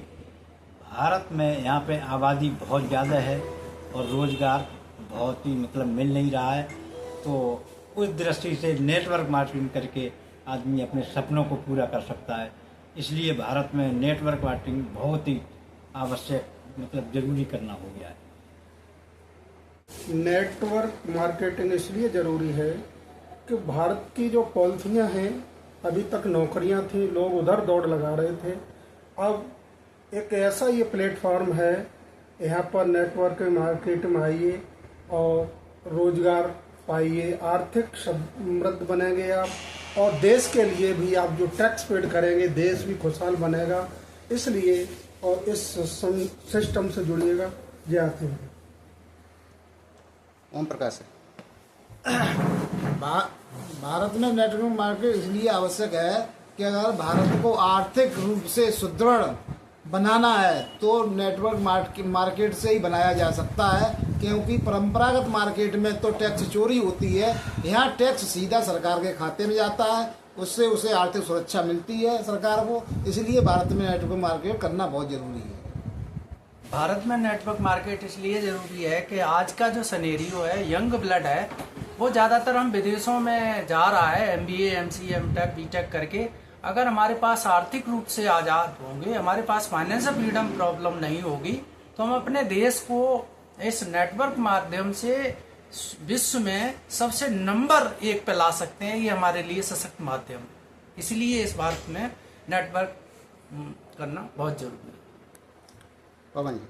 Speaker 5: भारत में यहाँ पे आबादी बहुत ज़्यादा है और रोज़गार बहुत ही मिल नहीं रहा है। तो उस दृष्टि से नेटवर्क मार्केटिंग करके आदमी अपने सपनों को पूरा कर सकता है। इसलिए भारत में नेटवर्क मार्केटिंग बहुत ही आवश्यक जरूरी करना हो गया है।
Speaker 6: नेटवर्क मार्केटिंग इसलिए ज़रूरी है कि भारत की जो पॉलिसियाँ हैं, अभी तक नौकरियां थी, लोग उधर दौड़ लगा रहे थे। अब एक ऐसा ये प्लेटफॉर्म है, यहाँ पर नेटवर्क मार्केट में आइए और रोजगार पाइए, आर्थिक समृद्ध बनेंगे आप, और देश के लिए भी आप जो टैक्स पेड करेंगे देश भी खुशहाल बनेगा। इसलिए और इस सिस्टम से जुड़िएगा। जय आते हैं।
Speaker 1: ओम प्रकाश
Speaker 7: भारत में नेटवर्क मार्केट इसलिए आवश्यक है कि अगर भारत को आर्थिक रूप से सुदृढ़ बनाना है तो नेटवर्क मार्केट से ही बनाया जा सकता है, क्योंकि परंपरागत मार्केट में तो टैक्स चोरी होती है। यहाँ टैक्स सीधा सरकार के खाते में जाता है, उससे उसे आर्थिक सुरक्षा मिलती है सरकार को। इसलिए भारत में नेटवर्क मार्केट करना बहुत जरूरी है।
Speaker 8: भारत में नेटवर्क मार्केट इसलिए ज़रूरी है कि आज का जो सिनेरियो है, यंग ब्लड है, वो ज़्यादातर हम विदेशों में जा रहा है, MBA, MCA, MTech, BTech करके। अगर हमारे पास आर्थिक रूप से आज़ाद होंगे, हमारे पास फाइनेंशियल फ्रीडम प्रॉब्लम नहीं होगी, तो हम अपने देश को इस नेटवर्क माध्यम से विश्व में सबसे नंबर 1 पे ला सकते हैं। ये हमारे लिए सशक्त माध्यम है। इसलिए इस भारत में नेटवर्क करना बहुत जरूरी है।
Speaker 1: पवन जी।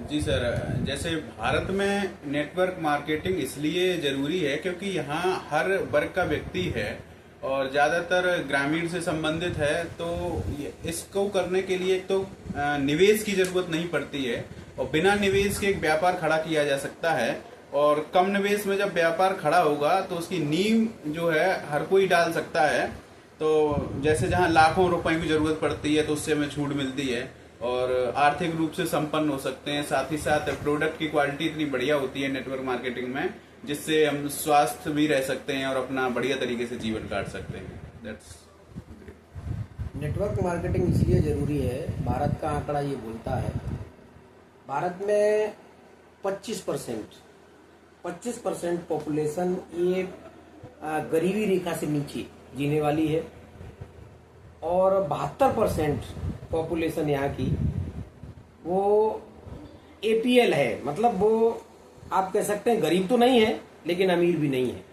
Speaker 9: जी सर, जैसे भारत में नेटवर्क मार्केटिंग इसलिए जरूरी है क्योंकि यहाँ हर वर्ग का व्यक्ति है और ज्यादातर ग्रामीण से संबंधित है, तो इसको करने के लिए तो निवेश की जरूरत नहीं पड़ती है और बिना निवेश के एक व्यापार खड़ा किया जा सकता है। और कम निवेश में जब व्यापार खड़ा होगा तो उसकी नींव जो है हर कोई डाल सकता है। तो जैसे जहाँ लाखों रुपए की जरूरत पड़ती है तो उससे हमें छूट मिलती है और आर्थिक रूप से संपन्न हो सकते हैं। साथ ही साथ प्रोडक्ट की क्वालिटी इतनी बढ़िया होती है नेटवर्क मार्केटिंग में, जिससे हम स्वस्थ भी रह सकते हैं और अपना बढ़िया तरीके से जीवन काट सकते हैं। That's
Speaker 10: नेटवर्क मार्केटिंग इसलिए ज़रूरी है, भारत का आंकड़ा ये बोलता है भारत में 25% पॉपुलेशन ये गरीबी रेखा से नीचे जीने वाली है और 72% पॉपुलेशन यहाँ की वो APL है, मतलब वो आप कह सकते हैं गरीब तो नहीं है लेकिन अमीर भी नहीं है,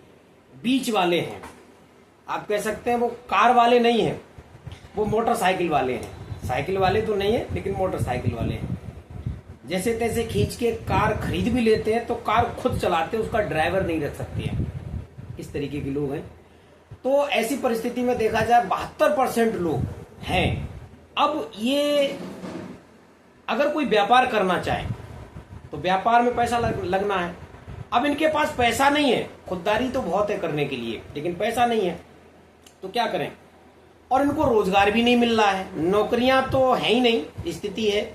Speaker 10: बीच वाले हैं। आप कह सकते हैं वो कार वाले नहीं हैं, वो मोटरसाइकिल वाले हैं। साइकिल वाले तो नहीं है लेकिन मोटरसाइकिल वाले हैं। जैसे तैसे खींच के कार खरीद भी लेते हैं तो कार खुद चलाते हैं, उसका ड्राइवर नहीं रख सकते हैं, इस तरीके के लोग हैं। तो ऐसी परिस्थिति में देखा जाए 72% लोग हैं। अब ये अगर कोई व्यापार करना चाहे तो व्यापार में पैसा लगना है। अब इनके पास पैसा नहीं है, खुददारी तो बहुत है करने के लिए लेकिन पैसा नहीं है, तो क्या करें। और इनको रोजगार भी नहीं मिल रहा है, नौकरियां तो है ही नहीं स्थिति है,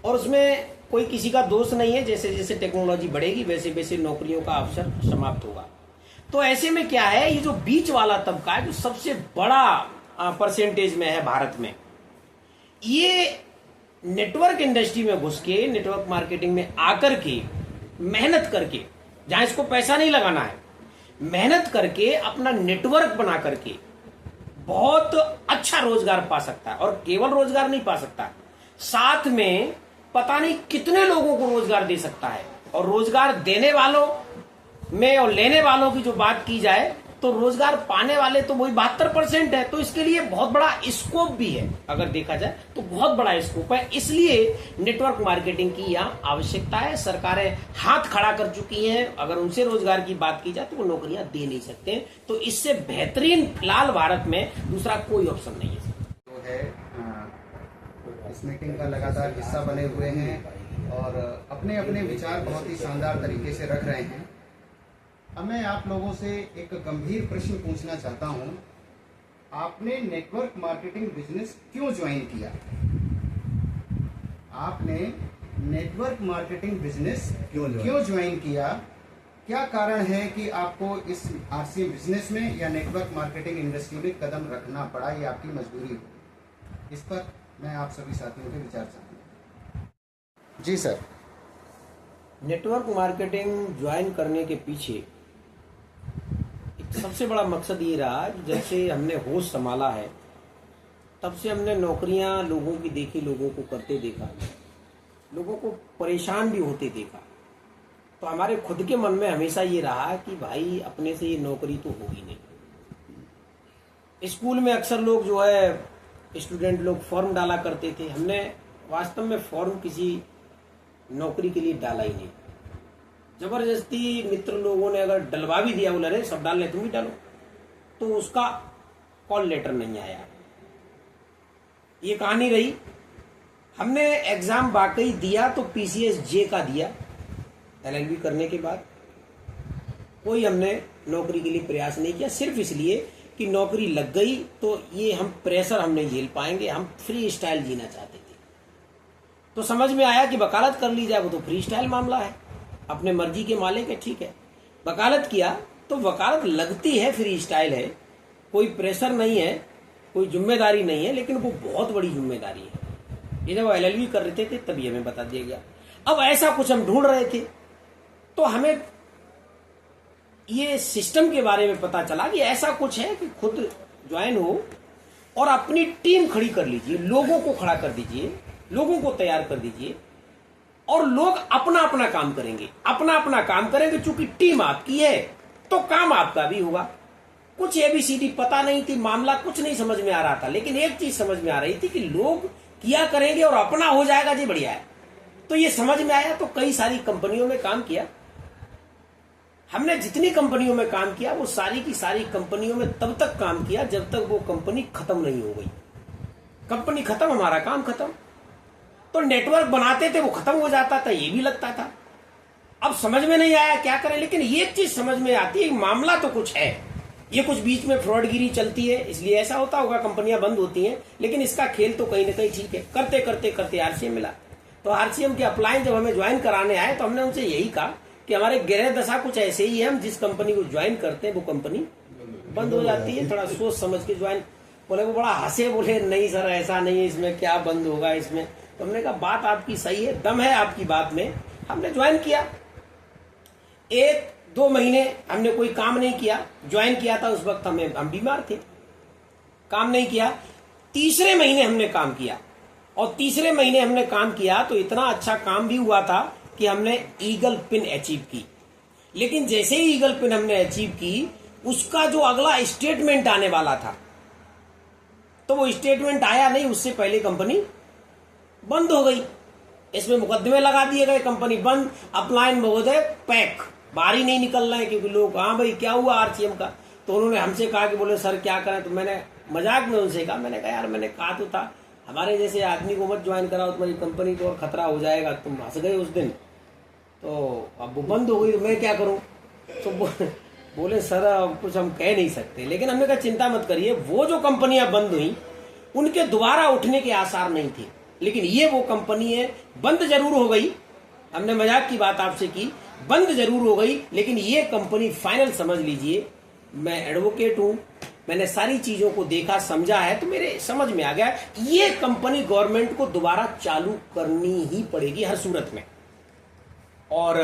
Speaker 10: और उसमें कोई किसी का दोष नहीं है। जैसे जैसे टेक्नोलॉजी बढ़ेगी वैसे वैसे नौकरियों का अवसर समाप्त होगा। तो ऐसे में क्या है, ये जो बीच वाला तबका है जो सबसे बड़ा परसेंटेज में है भारत में, ये नेटवर्क इंडस्ट्री में घुस के नेटवर्क मार्केटिंग में आकर के मेहनत करके, जहां इसको पैसा नहीं लगाना है, मेहनत करके अपना नेटवर्क बना करके बहुत अच्छा रोजगार पा सकता है। और केवल रोजगार नहीं पा सकता, साथ में पता नहीं कितने लोगों को रोजगार दे सकता है। और रोजगार देने वालों में और लेने वालों की जो बात की जाए तो रोजगार पाने वाले तो वही 72% है। तो इसके लिए बहुत बड़ा स्कोप भी है, अगर देखा जाए तो बहुत बड़ा स्कोप है। इसलिए नेटवर्क मार्केटिंग की यहाँ आवश्यकता है। सरकारें हाथ खड़ा कर चुकी हैं, अगर उनसे रोजगार की बात की जाए तो वो नौकरियां दे नहीं सकते। तो इससे बेहतरीन फिलहाल भारत में दूसरा कोई ऑप्शन नहीं है।
Speaker 1: जो है इस मीटिंग का लगातार हिस्सा बने हुए हैं और अपने अपने विचार बहुत ही शानदार तरीके से रख रहे हैं। अब मैं आप लोगों से एक गंभीर प्रश्न पूछना चाहता हूं, आपने नेटवर्क मार्केटिंग बिजनेस क्यों ज्वाइन किया? आपने नेटवर्क मार्केटिंग बिजनेस क्यों ज्वाइन किया? क्या कारण है कि आपको इस RCM बिजनेस में या नेटवर्क मार्केटिंग इंडस्ट्री में कदम रखना पड़ा, ये आपकी मजबूरी हो? इस पर मैं आप सभी साथियों के विचार चाहूँगा। जी सर।
Speaker 10: नेटवर्क मार्केटिंग ज्वाइन करने के पीछे सबसे बड़ा मकसद ये रहा कि जैसे हमने होश संभाला है तब से हमने नौकरियां लोगों की देखी, लोगों को करते देखा, लोगों को परेशान भी होते देखा। तो हमारे खुद के मन में हमेशा ये रहा कि भाई अपने से ये नौकरी तो होगी नहीं। स्कूल में अक्सर लोग जो है स्टूडेंट लोग फॉर्म डाला करते थे, हमने वास्तव में फॉर्म किसी नौकरी के लिए डाला ही नहीं। जबरदस्ती मित्र लोगों ने अगर डलवा भी दिया, बोले अरे सब डाल ले तुम भी डालो, तो उसका कॉल लेटर नहीं आया। ये कहानी रही। हमने एग्जाम वाकई दिया तो PCS J का दिया, LLB करने के बाद कोई हमने नौकरी के लिए प्रयास नहीं किया, सिर्फ इसलिए कि नौकरी लग गई तो ये हम प्रेशर हम नहीं झेल पाएंगे, हम फ्री स्टाइल जीना चाहते थे। तो समझ में आया कि वकालत कर ली जाए, वो तो फ्री स्टाइल मामला है, अपने मर्जी के मालिक है, ठीक है। वकालत किया तो वकालत लगती है फ्री स्टाइल है, कोई प्रेशर नहीं है, कोई जिम्मेदारी नहीं है, लेकिन वो बहुत बड़ी जिम्मेदारी है। ये जब LLB कर रहे थे तभी हमें बता दिया गया। अब ऐसा कुछ हम ढूंढ रहे थे तो हमें ये सिस्टम के बारे में पता चला कि ऐसा कुछ है कि खुद ज्वाइन हो और अपनी टीम खड़ी कर लीजिए, लोगों को खड़ा कर दीजिए, लोगों को तैयार कर दीजिए और लोग अपना अपना काम करेंगे, अपना अपना काम करेंगे। चूंकि टीम आपकी है तो काम आपका भी होगा। कुछ ABCD पता नहीं थी, मामला कुछ नहीं समझ में आ रहा था, लेकिन एक चीज समझ में आ रही थी कि लोग किया करेंगे और अपना हो जाएगा जी, बढ़िया है। तो ये समझ में आया, तो कई सारी कंपनियों में काम किया। हमने जितनी कंपनियों में काम किया वो सारी की सारी कंपनियों में तब तक काम किया जब तक वो कंपनी खत्म नहीं हो गई। कंपनी खत्म, हमारा काम खत्म। तो नेटवर्क बनाते थे, वो खत्म हो जाता था, ये भी लगता था। अब समझ में नहीं आया क्या करें, लेकिन ये चीज समझ में आती है, मामला तो कुछ है, ये कुछ बीच में फ्रॉडगिरी चलती है, इसलिए ऐसा होता होगा, कंपनियां बंद होती हैं, लेकिन इसका खेल तो कहीं ना कहीं ठीक है। करते करते करते RCM मिला। तो RCM के अपलाइन जब हमें ज्वाइन कराने आए तो हमने उनसे यही कहा कि हमारे ग्रह दशा कुछ ऐसे ही है, हम जिस कंपनी को ज्वाइन करते हैं वो कंपनी बंद हो जाती है, थोड़ा सोच समझ के ज्वाइन। बोले, वो बड़ा हंसे, बोले नहीं सर ऐसा नहीं है, इसमें क्या बंद होगा इसमें। तो हमने कहा बात आपकी सही है, दम है आपकी बात में। हमने ज्वाइन किया, 1-2 महीने हमने कोई काम नहीं किया। ज्वाइन किया था उस वक्त हम बीमार थे, काम नहीं किया। तीसरे महीने हमने काम किया, और तीसरे महीने हमने काम किया तो इतना अच्छा काम भी हुआ था कि हमने ईगल पिन अचीव की। लेकिन जैसे ही ईगल पिन हमने अचीव की, उसका जो अगला स्टेटमेंट आने वाला था, तो वो स्टेटमेंट आया नहीं, उससे पहले कंपनी बंद हो गई। इसमें मुकदमे लगा दिए गए, कंपनी बंद, अपलाइन महोदय पैक, बाहर ही नहीं निकल रहे हैं, क्योंकि लोग, हाँ भाई क्या हुआ RCM का। तो उन्होंने हमसे कहा कि बोले सर क्या करें। तो मैंने मजाक में उनसे कहा, मैंने कहा यार मैंने कहा तो था हमारे जैसे आदमी को मत ज्वाइन कराओ, तुम्हारी कंपनी को और खतरा हो जाएगा। तुम हंस गए उस दिन, तो अब वो बंद हो गई तो मैं क्या करूं। तो बोले सर अब कुछ हम कह नहीं सकते। लेकिन हमने कहा चिंता मत करिए, वो जो कंपनियां बंद हुई उनके दोबारा उठने के आसार नहीं थे, लेकिन ये वो कंपनी है, बंद जरूर हो गई। हमने मजाक की बात आपसे की, बंद जरूर हो गई, लेकिन ये कंपनी फाइनल समझ लीजिए। मैं एडवोकेट हूं, मैंने सारी चीजों को देखा समझा है, तो मेरे समझ में आ गया ये कंपनी गवर्नमेंट को दोबारा चालू करनी ही पड़ेगी हर सूरत में। और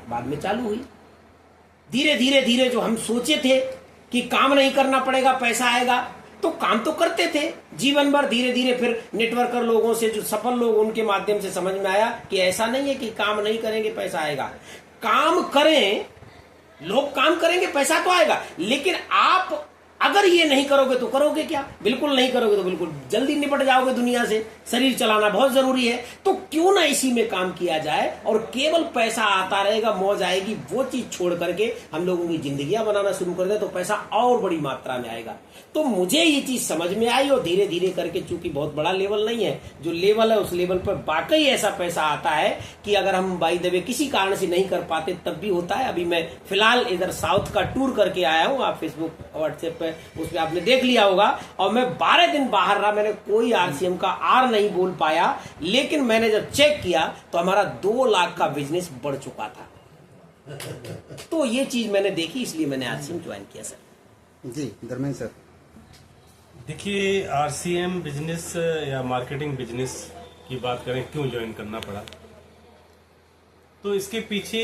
Speaker 10: बाद में चालू हुई। धीरे धीरे धीरे जो हम सोचे थे कि काम नहीं करना पड़ेगा, पैसा आएगा, तो काम तो करते थे जीवन भर। धीरे धीरे फिर नेटवर्कर लोगों से, जो सफल लोग, उनके माध्यम से समझ में आया कि ऐसा नहीं है कि काम नहीं करेंगे पैसा आएगा। काम करें, लोग काम करेंगे पैसा तो आएगा, लेकिन आप अगर ये नहीं करोगे तो करोगे क्या? बिल्कुल नहीं करोगे तो बिल्कुल जल्दी निपट जाओगे दुनिया से। शरीर चलाना बहुत जरूरी है, तो क्यों ना इसी में काम किया जाए और केवल पैसा आता रहेगा, मौज आएगी, वो चीज छोड़ करके हम लोगों की जिंदगियां बनाना शुरू कर दे तो पैसा और बड़ी मात्रा में आएगा। तो मुझे ये चीज समझ में आई, और धीरे धीरे करके, चूंकि बहुत बड़ा लेवल नहीं है, जो लेवल है उस लेवल पर वाकई ऐसा पैसा आता है कि अगर हम बाई द वे किसी कारण से नहीं कर पाते तब भी होता है। अभी मैं फिलहाल इधर साउथ का टूर करके आया हूँ, आप फेसबुक व्हाट्सएप पे उसमें आपने देख लिया होगा, और मैं 12 दिन बाहर रहा, मैंने कोई RCM का R नहीं बोल पाया, लेकिन मैंने जब चेक किया तो हमारा 2 लाख का बिजनेस बढ़ चुका था। तो ये चीज मैंने देखी, इसलिए मैंने RCM ज्वाइन किया सर।
Speaker 1: जी धर्मेंद्र सर।
Speaker 2: देखिए, RCM बिजनेस या मार्केटिंग बिजनेस की बात करें, क्यों ज्वाइन करना पड़ा, तो इसके पीछे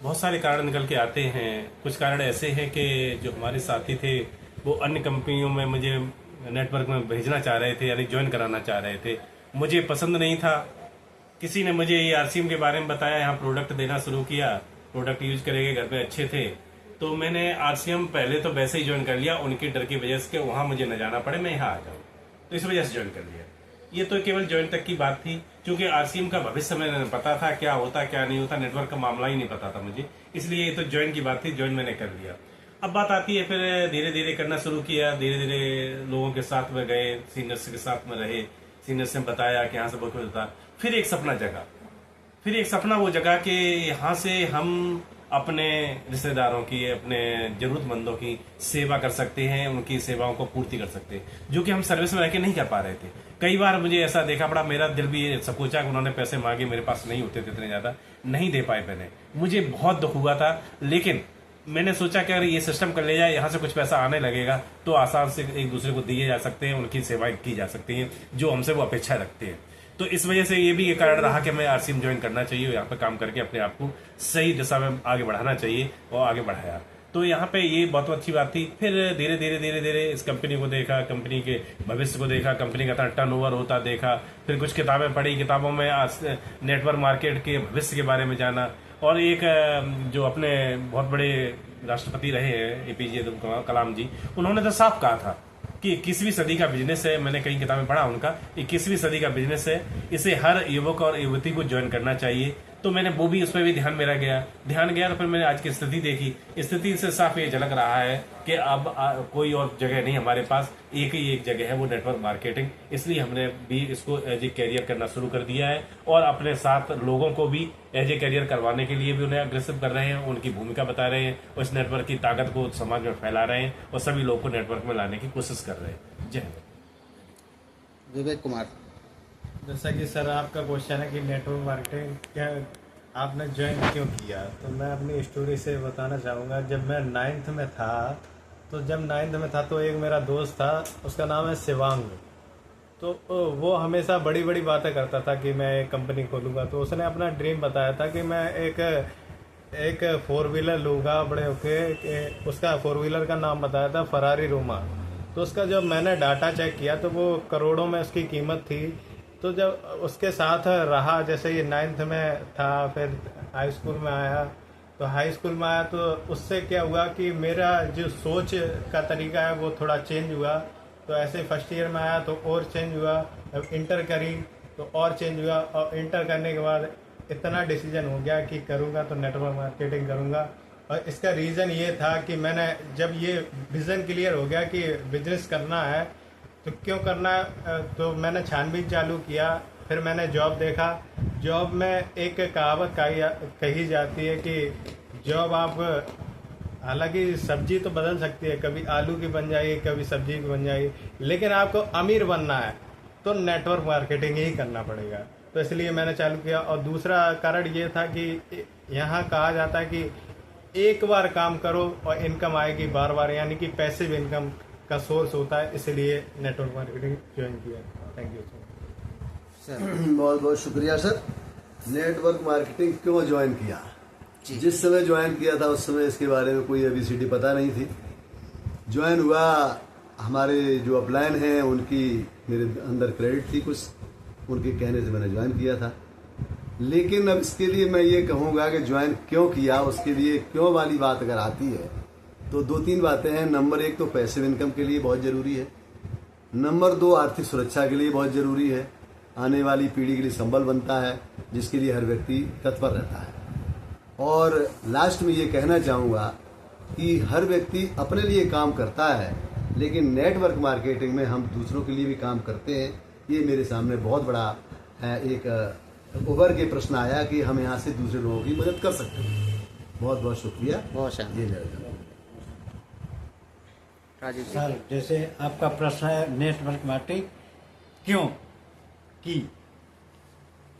Speaker 2: बहुत सारे कारण निकल के आते हैं। कुछ कारण ऐसे हैं कि जो हमारे साथी थे वो अन्य कंपनियों में मुझे नेटवर्क में भेजना चाह रहे थे, यानी ज्वाइन कराना चाह रहे थे, मुझे पसंद नहीं था। किसी ने मुझे ये RCM के बारे में बताया, यहाँ प्रोडक्ट देना शुरू किया, प्रोडक्ट यूज करेंगे, घर पे अच्छे थे, तो मैंने RCM पहले तो वैसे ही ज्वाइन कर लिया, उनके डर की वजह से वहाँ मुझे न जाना पड़े, मैं यहाँ आ जाऊँ, तो इस वजह से ज्वाइन कर लिया। ये तो केवल ज्वाइन तक की बात थी, क्योंकि RCM का भविष्य में पता था क्या होता क्या नहीं होता, नेटवर्क का मामला ही नहीं पता था मुझे, इसलिए ये तो ज्वाइन की बात थी, ज्वाइन मैंने कर लिया। अब बात आती है, फिर धीरे धीरे करना शुरू किया, धीरे धीरे लोगों के साथ में गए, सीनियर्स के साथ में रहे, सीनियर्स ने बताया कि यहाँ से बहुत कुछ होता। फिर एक सपना जगा, फिर एक सपना वो जगा कि यहाँ से हम अपने रिश्तेदारों की, अपने जरूरतमंदों की सेवा कर सकते हैं, उनकी सेवाओं को पूर्ति कर सकते हैं, जो कि हम सर्विस में रह के नहीं कर पा रहे थे। कई बार मुझे ऐसा देखा पड़ा, मेरा दिल भी सकोचा कि उन्होंने पैसे मांगे, मेरे पास नहीं होते थे इतने ज्यादा, नहीं दे पाए मैंने, मुझे बहुत दुख हुआ था। लेकिन मैंने सोचा कि अगर ये सिस्टम कर ले जाए, यहाँ से कुछ पैसा आने लगेगा तो आसान से एक दूसरे को दिए जा सकते हैं, उनकी सेवाएं की जा सकती हैं जो हमसे वो अपेक्षा रखते हैं। तो इस वजह से ये भी एक कारण रहा कि मैं RCM ज्वाइन करना चाहिए, यहाँ पे काम करके अपने आप को सही दिशा में आगे बढ़ाना चाहिए, और आगे बढ़ाया। तो यहाँ पे ये बहुत अच्छी बात थी। फिर धीरे धीरे धीरे धीरे इस कंपनी को देखा, कंपनी के भविष्य को देखा, कंपनी का टर्नओवर होता देखा, फिर कुछ किताबें पढ़ी, किताबों में नेटवर्क मार्केट के भविष्य के बारे में जाना, और एक जो अपने बहुत बड़े
Speaker 11: राष्ट्रपति रहे हैं APJ अब्दुल कलाम जी, उन्होंने तो साफ कहा था कि 21वीं सदी का बिजनेस है, मैंने कई किताबें पढ़ा उनका, 21वीं सदी का बिजनेस है, इसे हर युवक और युवती को ज्वाइन करना चाहिए। तो मैंने वो भी, उस पर भी ध्यान गया तो फिर मैंने आज की स्थिति देखी। स्थिति से साफ ये झलक रहा है कि अब कोई और जगह नहीं हमारे पास, एक ही एक जगह है, वो नेटवर्क मार्केटिंग। इसलिए हमने भी इसको एज ए कैरियर करना शुरू कर दिया है और अपने साथ लोगों को भी एज ए कैरियर करवाने के लिए भी उन्हें अग्रेसिव कर रहे हैं, उनकी भूमिका बता रहे हैं और इस नेटवर्क की ताकत को समाज में फैला रहे हैं और सभी लोगों को नेटवर्क में लाने की कोशिश कर रहे हैं। जय हिंद।
Speaker 1: विवेक कुमार।
Speaker 3: जैसा कि सर आपका क्वेश्चन है कि नेटवर्क मार्केटिंग क्या आपने ज्वाइन क्यों किया, तो मैं अपनी स्टोरी से बताना चाहूँगा। जब मैं 9th में था तो एक मेरा दोस्त था, उसका नाम है शिवांग। तो वो हमेशा बड़ी बड़ी बातें करता था कि मैं एक कंपनी खोलूँगा। तो उसने अपना ड्रीम बताया था कि मैं एक 4 व्हीलर लूँगा बड़े होके। उसका 4 व्हीलर का नाम बताया था फरारी रोमा। तो उसका जब मैंने डाटा चेक किया तो वो करोड़ों में उसकी कीमत थी। तो जब उसके साथ रहा, जैसे ये 9th में था, फिर हाई स्कूल में आया, तो उससे क्या हुआ कि मेरा जो सोच का तरीका है वो थोड़ा चेंज हुआ। तो ऐसे फर्स्ट ईयर में आया तो और चेंज हुआ, अब इंटर करी तो और चेंज हुआ, और इंटर करने के बाद इतना डिसीजन हो गया कि करूँगा तो नेटवर्क मार्केटिंग करूँगा। और इसका रीज़न ये था कि मैंने जब ये विज़न क्लियर हो गया कि बिजनेस करना है तो क्यों करना है, तो मैंने छानबीन चालू किया। फिर मैंने जॉब देखा। जॉब में एक कहावत कही जाती है कि जॉब आप, हालांकि सब्जी तो बदल सकती है, कभी आलू की बन जाएगी, कभी सब्जी की बन जाएगी, लेकिन आपको अमीर बनना है तो नेटवर्क मार्केटिंग ही करना पड़ेगा। तो इसलिए मैंने चालू किया। और दूसरा कारण ये था कि यहाँ कहा जाता है कि एक बार काम करो और इनकम आएगी बार बार, यानी कि पैसिव इनकम का सोर्स होता है, इसलिए नेटवर्क मार्केटिंग ज्वाइन किया। Thank you sir.
Speaker 4: बहुत बहुत शुक्रिया सर। नेटवर्क मार्केटिंग क्यों ज्वाइन किया? जिस समय ज्वाइन किया था उस समय इसके बारे में कोई ABCD पता नहीं थी। ज्वाइन हुआ, हमारे जो अपलाइन हैं उनकी मेरे अंदर क्रेडिट थी कुछ, उनके कहने से मैंने ज्वाइन किया था। लेकिन अब इसके लिए मैं ये कहूँगा कि ज्वाइन क्यों किया, उसके लिए क्यों वाली बात अगर आती है तो 2-3 बातें हैं। नंबर 1 तो पैसिव इनकम के लिए बहुत ज़रूरी है। नंबर 2 आर्थिक सुरक्षा के लिए बहुत ज़रूरी है। आने वाली पीढ़ी के लिए संबल बनता है, जिसके लिए हर व्यक्ति तत्पर रहता है। और लास्ट में ये कहना चाहूँगा कि हर व्यक्ति अपने लिए काम करता है, लेकिन नेटवर्क मार्केटिंग में हम दूसरों के लिए भी काम करते हैं। ये मेरे सामने बहुत बड़ा एक उभर के प्रश्न आया कि हम यहाँ से दूसरे लोगों की मदद कर सकते हैं। बहुत बहुत शुक्रिया।
Speaker 1: बहुत शानदार। राजीव जी।
Speaker 5: सर, जैसे आपका प्रश्न है नेटवर्क मार्केटिंग क्यों की,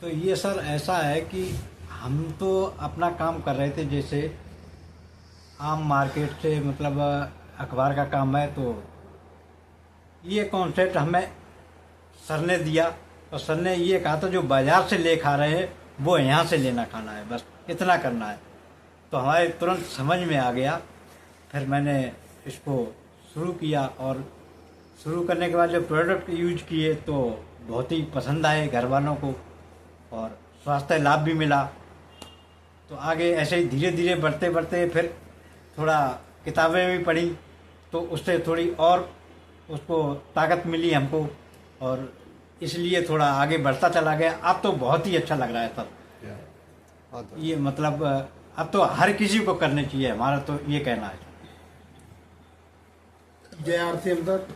Speaker 5: तो ये सर ऐसा है कि हम तो अपना काम कर रहे थे, जैसे आम मार्केट से, मतलब अखबार का काम है, तो ये कॉन्सेप्ट हमें सर ने दिया और सर ने ये कहा था जो बाजार से ले खा रहे हैं वो यहाँ से लेना खाना है, बस इतना करना है। तो हमारे तुरंत समझ में आ गया। फिर मैंने इसको शुरू किया और शुरू करने के बाद जब प्रोडक्ट यूज किए तो बहुत ही पसंद आए घर वालों को और स्वास्थ्य लाभ भी मिला। तो आगे ऐसे ही धीरे धीरे बढ़ते बढ़ते फिर थोड़ा किताबें भी पढ़ी तो उससे थोड़ी और उसको ताकत मिली हमको, और इसलिए थोड़ा आगे बढ़ता चला गया। अब तो बहुत ही अच्छा लग रहा है सब। ये मतलब अब तो हर किसी को करनी चाहिए, हमारा तो ये कहना है।
Speaker 6: JRCM तक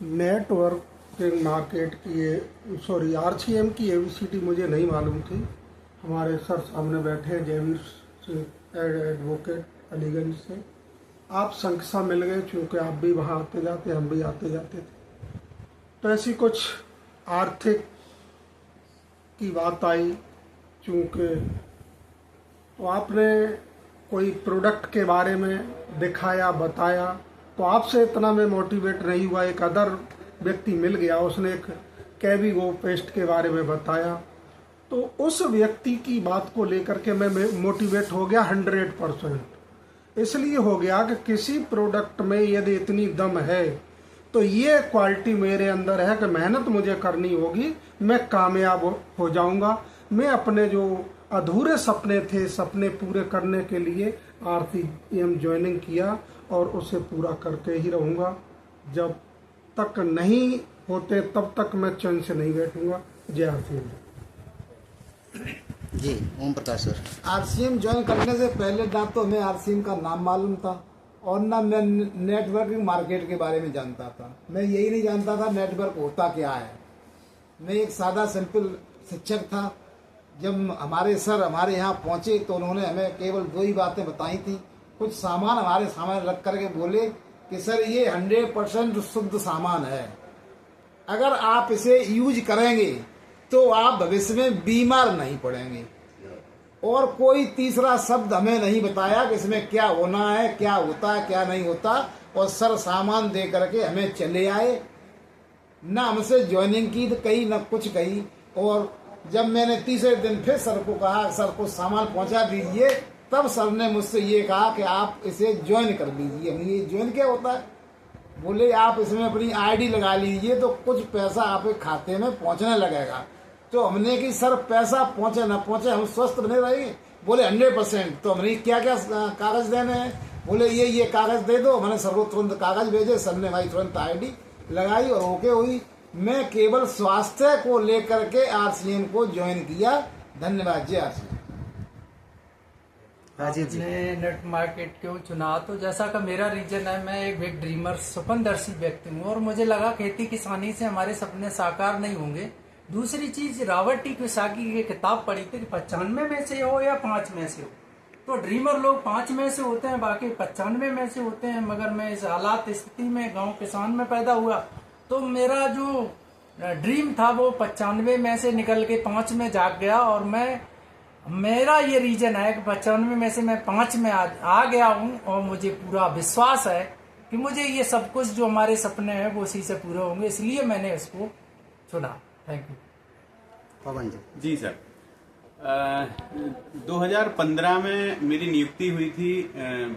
Speaker 6: नेटवर्किंग मार्केट की RCM की ABCD मुझे नहीं मालूम थी। हमारे सर सामने बैठे हैं जयवीर सिंह एडवोकेट अलीगंज से। आप संख्या मिल गए, चूँकि आप भी वहाँ आते जाते, हम भी आते जाते थे। तो ऐसी कुछ आर्थिक की बात आई, चूँकि तो आपने कोई प्रोडक्ट के बारे में दिखाया, बताया, तो आपसे इतना मैं मोटिवेट नहीं हुआ। एक अदर व्यक्ति मिल गया, उसने एक कैविगो पेस्ट के बारे में बताया, तो उस व्यक्ति की बात को लेकर के मैं मोटिवेट हो गया 100%। इसलिए हो गया कि किसी प्रोडक्ट में यदि इतनी दम है तो ये क्वालिटी मेरे अंदर है कि मेहनत मुझे करनी होगी, मैं कामयाब हो जाऊंगा। मैं अपने जो अधूरे सपने थे, सपने पूरे करने के लिए RCM ज्वाइनिंग किया और उसे पूरा करके ही रहूँगा। जब तक नहीं होते तब तक मैं चैन से नहीं बैठूँगा। जय RCM।
Speaker 1: जी Om Prakash sir.
Speaker 7: RCM join करने से पहले ना तो हमें RCM का नाम मालूम था और ना मैं नेटवर्किंग मार्केट के बारे में जानता था। मैं यही नहीं जानता था नेटवर्क होता क्या है। मैं एक सादा सिंपल शिक्षक था। जब हमारे सर हमारे यहाँ पहुँचे तो उन्होंने हमें केवल 2 ही बातें बताई थी। कुछ सामान हमारे सामने रख करके बोले कि सर ये 100% शुद्ध सामान है, अगर आप इसे यूज करेंगे तो आप भविष्य में बीमार नहीं पड़ेंगे। और कोई तीसरा शब्द हमें नहीं बताया कि इसमें क्या होना है, क्या होता है, क्या नहीं होता। और सर सामान दे करके हमें चले आए, ना हमसे ज्वाइनिंग की कही ना कुछ कही। और जब मैंने तीसरे दिन फिर सर को कहा सर को सामान पहुंचा दीजिए, तब सर ने मुझसे ये कहा कि आप इसे ज्वाइन कर लीजिए। हमने ये ज्वाइन क्या होता है? बोले आप इसमें अपनी ID लगा लीजिए तो कुछ पैसा आपके खाते में पहुंचने लगेगा। तो हमने कि सर पैसा पहुंचे ना पहुंचे हम स्वस्थ बने रहेंगे। बोले 100%। तो हमने क्या क्या कागज देने हैं? बोले ये कागज दे दो। मैंने सर को तुरंत कागज भेजे। सर ने भाई तुरंत ID लगाई और ओके हुई। मैं केवल स्वास्थ्य को लेकर के RCM को ज्वाइन किया। धन्यवाद। जय RCM।
Speaker 8: आपने नेट मार्केट क्यों चुना? तो जैसा कि मेरा रीजन है, मैं एक बिग ड्रीमर स्वप्नदर्शी व्यक्ति हूँ और मुझे लगा खेती किसानी से हमारे सपने साकार नहीं होंगे। दूसरी चीज, रॉबर्ट टी कियोसाकी की किताब पढ़ी थी कि 95 में से हो या 5 में से हो। तो ड्रीमर लोग 5 में से होते हैं, बाकी 95 में से होते हैं। मगर मैं इस हालात स्थिति में गांव किसान में पैदा हुआ, तो मेरा जो ड्रीम था वो 95 में से निकल के 5 में जाग गया। और मेरा ये रीजन है कि 95 में से मैं 5 में आ गया हूँ। और मुझे पूरा विश्वास है कि मुझे ये सब कुछ जो हमारे सपने हैं वो उसी से पूरे होंगे, इसलिए मैंने इसको चुना। Thank you.
Speaker 1: पवन जी।
Speaker 9: जी सर, 2015 में मेरी नियुक्ति हुई थी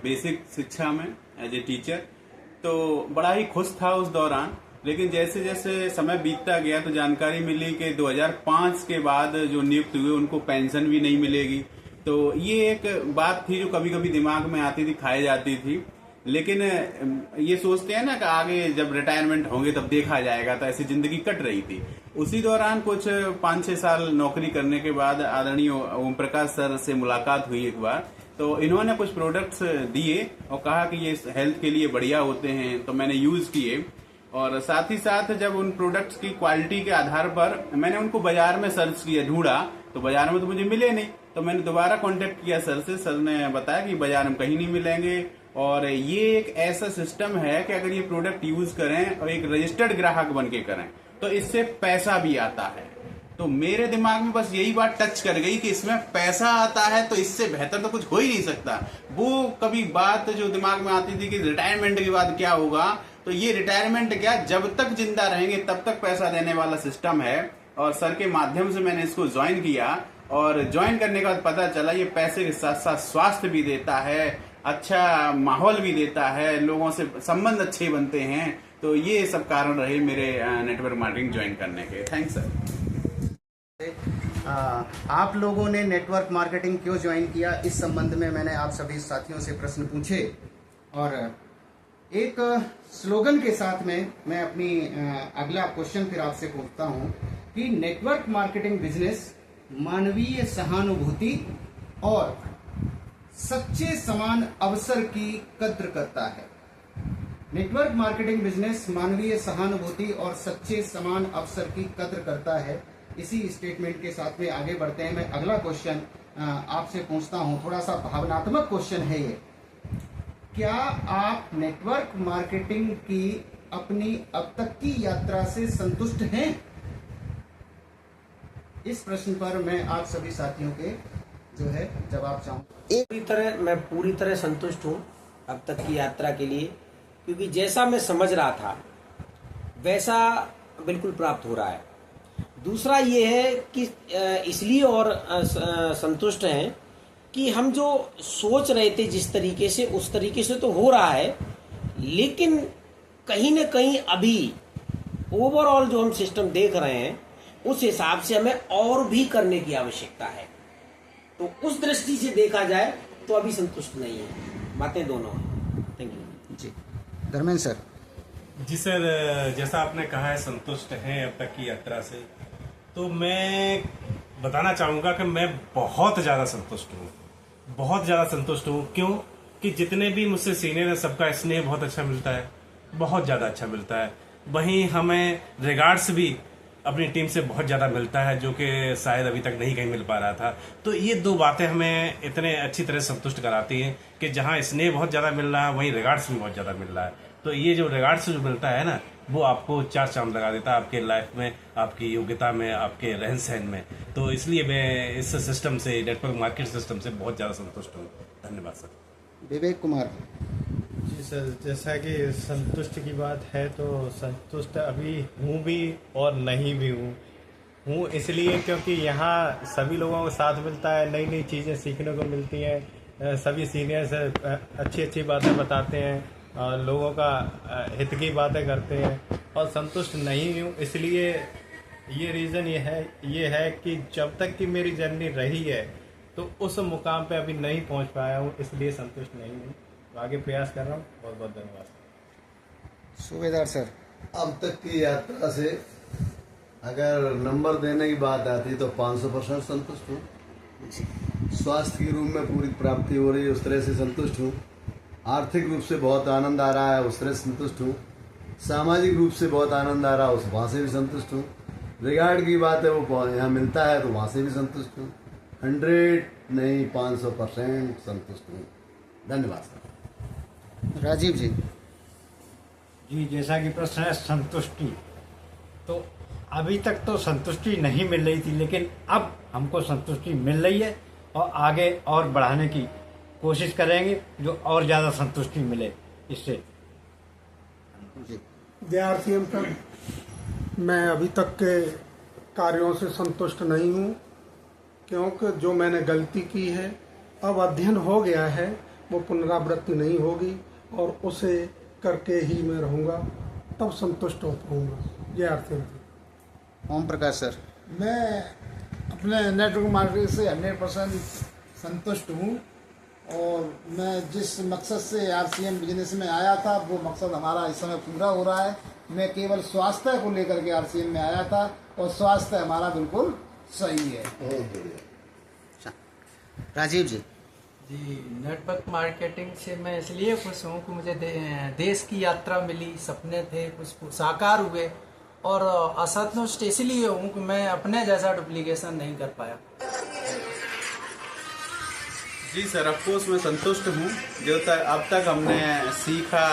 Speaker 9: बेसिक शिक्षा में एज ए टीचर। तो बड़ा ही खुश था उस दौरान, लेकिन जैसे जैसे समय बीतता गया तो जानकारी मिली कि 2005 के बाद जो नियुक्त हुए उनको पेंशन भी नहीं मिलेगी। तो ये एक बात थी जो कभी कभी दिमाग में आती थी, खाई जाती थी। लेकिन ये सोचते हैं ना कि आगे जब रिटायरमेंट होंगे तब देखा जाएगा, तो ऐसी जिंदगी कट रही थी। उसी दौरान कुछ 5-6 साल नौकरी करने के बाद आदरणीय ओम प्रकाश सर से मुलाकात हुई एक बार। तो इन्होंने कुछ प्रोडक्ट्स दिए और कहा कि ये हेल्थ के लिए बढ़िया होते हैं, तो मैंने यूज किए। और साथ ही साथ जब उन प्रोडक्ट्स की क्वालिटी के आधार पर मैंने उनको बाजार में सर्च किया, ढूंढा, तो बाजार में तो मुझे मिले नहीं। तो मैंने दोबारा कांटेक्ट किया सर से। सर ने बताया कि बाजार में कहीं नहीं मिलेंगे और ये एक ऐसा सिस्टम है कि अगर ये प्रोडक्ट यूज करें और एक रजिस्टर्ड ग्राहक बन के करें तो इससे पैसा भी आता है। तो मेरे दिमाग में बस यही बात टच कर गई कि इसमें पैसा आता है तो इससे बेहतर तो कुछ हो ही नहीं सकता। वो कभी बात जो दिमाग में आती थी कि रिटायरमेंट के बाद क्या होगा, तो ये रिटायरमेंट क्या, जब तक जिंदा रहेंगे तब तक पैसा देने वाला सिस्टम है। और सर के माध्यम से मैंने इसको ज्वाइन किया और ज्वाइन करने के बाद पता चला ये पैसे के साथ साथ स्वास्थ्य भी देता है, अच्छा माहौल भी देता है, लोगों से संबंध अच्छे बनते हैं। तो ये सब कारण रहे मेरे नेटवर्क मार्केटिंग ज्वाइन करने के। Thanks sir.
Speaker 1: आप लोगों ने नेटवर्क मार्केटिंग क्यों ज्वाइन किया, इस संबंध में मैंने आप सभी साथियों से प्रश्न पूछे और एक स्लोगन के साथ में मैं अपनी अगला क्वेश्चन फिर आपसे पूछता हूं कि नेटवर्क मार्केटिंग बिजनेस मानवीय सहानुभूति और सच्चे समान अवसर की कद्र करता है। नेटवर्क मार्केटिंग बिजनेस मानवीय सहानुभूति और सच्चे समान अवसर की कद्र करता है। इसी स्टेटमेंट के साथ में आगे बढ़ते हैं। मैं अगला क्वेश्चन आपसे पूछता हूं, थोड़ा सा भावनात्मक क्वेश्चन है ये। क्या आप नेटवर्क मार्केटिंग की अपनी अब तक की यात्रा से संतुष्ट हैं? इस प्रश्न पर मैं आप सभी साथियों के जो है जवाब चाहूँ।
Speaker 10: मैं पूरी तरह संतुष्ट हूँ अब तक की यात्रा के लिए, क्योंकि जैसा मैं समझ रहा था वैसा बिल्कुल प्राप्त हो रहा है। दूसरा ये है कि इसलिए और संतुष्ट हैं कि हम जो सोच रहे थे जिस तरीके से, उस तरीके से तो हो रहा है, लेकिन कहीं न कहीं अभी ओवरऑल जो हम सिस्टम देख रहे हैं उस हिसाब से हमें और भी करने की आवश्यकता है। तो उस दृष्टि से देखा जाए तो अभी संतुष्ट नहीं है। बातें दोनों हैं। थैंक यू
Speaker 1: जी। धर्मेंद्र सर।
Speaker 11: जी सर, जैसा आपने कहा है संतुष्ट हैं अब तक की यात्रा से, तो मैं बताना चाहूँगा कि मैं बहुत ज़्यादा संतुष्ट हूँ, बहुत ज़्यादा संतुष्ट हूँ। क्यों कि जितने भी मुझसे सीनियर हैं सबका स्नेह बहुत अच्छा मिलता है, बहुत ज़्यादा अच्छा मिलता है। वहीं हमें रिगार्ड्स भी अपनी टीम से बहुत ज़्यादा मिलता है, जो कि शायद अभी तक नहीं कहीं मिल पा रहा था। तो ये दो बातें हमें इतने अच्छी तरह संतुष्ट कराती हैं कि जहाँ स्नेह बहुत ज़्यादा मिल रहा है वहीं रिगार्ड्स भी बहुत ज़्यादा मिल रहा है। तो ये जो रिगार्ड्स जो मिलता है ना, वो आपको चार चांद लगा देता है आपके लाइफ में, आपकी योग्यता में, आपके रहन सहन में। तो इसलिए मैं इस सिस्टम से, नेटवर्क मार्केट सिस्टम से बहुत ज़्यादा संतुष्ट हूँ। धन्यवाद सर।
Speaker 1: विवेक कुमार।
Speaker 3: जी सर, जैसा कि संतुष्ट की बात है तो संतुष्ट अभी हूँ भी और नहीं भी हूँ इसलिए क्योंकि यहाँ सभी लोगों को साथ मिलता है, नई नई चीज़ें सीखने को मिलती हैं, सभी सीनियर्स अच्छी अच्छी बातें बताते हैं, लोगों का हित की बातें करते हैं। और संतुष्ट नहीं हूँ इसलिए ये रीज़न ये है कि जब तक कि मेरी जर्नी रही है तो उस मुकाम पे अभी नहीं पहुँच पाया हूँ, इसलिए संतुष्ट नहीं हूँ। आगे प्रयास कर रहा हूँ। बहुत बहुत धन्यवाद।
Speaker 1: सूबेदार सर।
Speaker 4: अब तक की यात्रा से अगर नंबर देने की बात आती तो 500% संतुष्ट हूँ। स्वास्थ्य के रूप में पूरी प्राप्ति हो रही है, उस तरह से संतुष्ट हूँ। आर्थिक रूप से बहुत आनंद आ रहा है, उस तरह से संतुष्ट हूँ। सामाजिक रूप से बहुत आनंद आ रहा है, वहाँ से भी संतुष्ट हूँ। रिगार्ड की बात है वो यहाँ मिलता है तो वहाँ से भी संतुष्ट हूँ। 100 नहीं 500% संतुष्ट हूँ। धन्यवाद सर।
Speaker 1: राजीव जी।
Speaker 5: जी, जैसा कि प्रश्न है संतुष्टि, तो अभी तक तो संतुष्टि नहीं मिल रही थी, लेकिन अब हमको संतुष्टि मिल रही है और आगे और बढ़ाने की कोशिश करेंगे जो और ज़्यादा संतुष्टि मिले इससे।
Speaker 6: आरसीएम पर मैं अभी तक के कार्यों से संतुष्ट नहीं हूँ, क्योंकि जो मैंने गलती की है अब अध्ययन हो गया है, वो पुनरावृत्ति नहीं होगी और उसे करके ही मैं रहूँगा, तब संतुष्ट हो पाऊँगा। जय आरसीएम।
Speaker 1: ओम प्रकाश सर।
Speaker 7: मैं अपने नेटवर्क मार्केटिंग से 100% संतुष्ट हूँ और मैं जिस मकसद से आरसीएम बिजनेस में आया था वो मकसद हमारा इस समय पूरा हो रहा है। मैं केवल स्वास्थ्य को लेकर के आरसीएम में आया था और स्वास्थ्य हमारा बिल्कुल सही है।
Speaker 1: राजीव जी।
Speaker 8: जी, नेटवर्क मार्केटिंग से मैं इसलिए खुश हूँ कि मुझे देश की यात्रा मिली, सपने थे कुछ साकार हुए, और असंतुष्ट इसलिए हूँ कि मैं अपने जैसा डुप्लीकेशन नहीं कर पाया।
Speaker 9: जी सर, अफकोर्स मैं संतुष्ट हूँ। जो अब तक हमने सीखा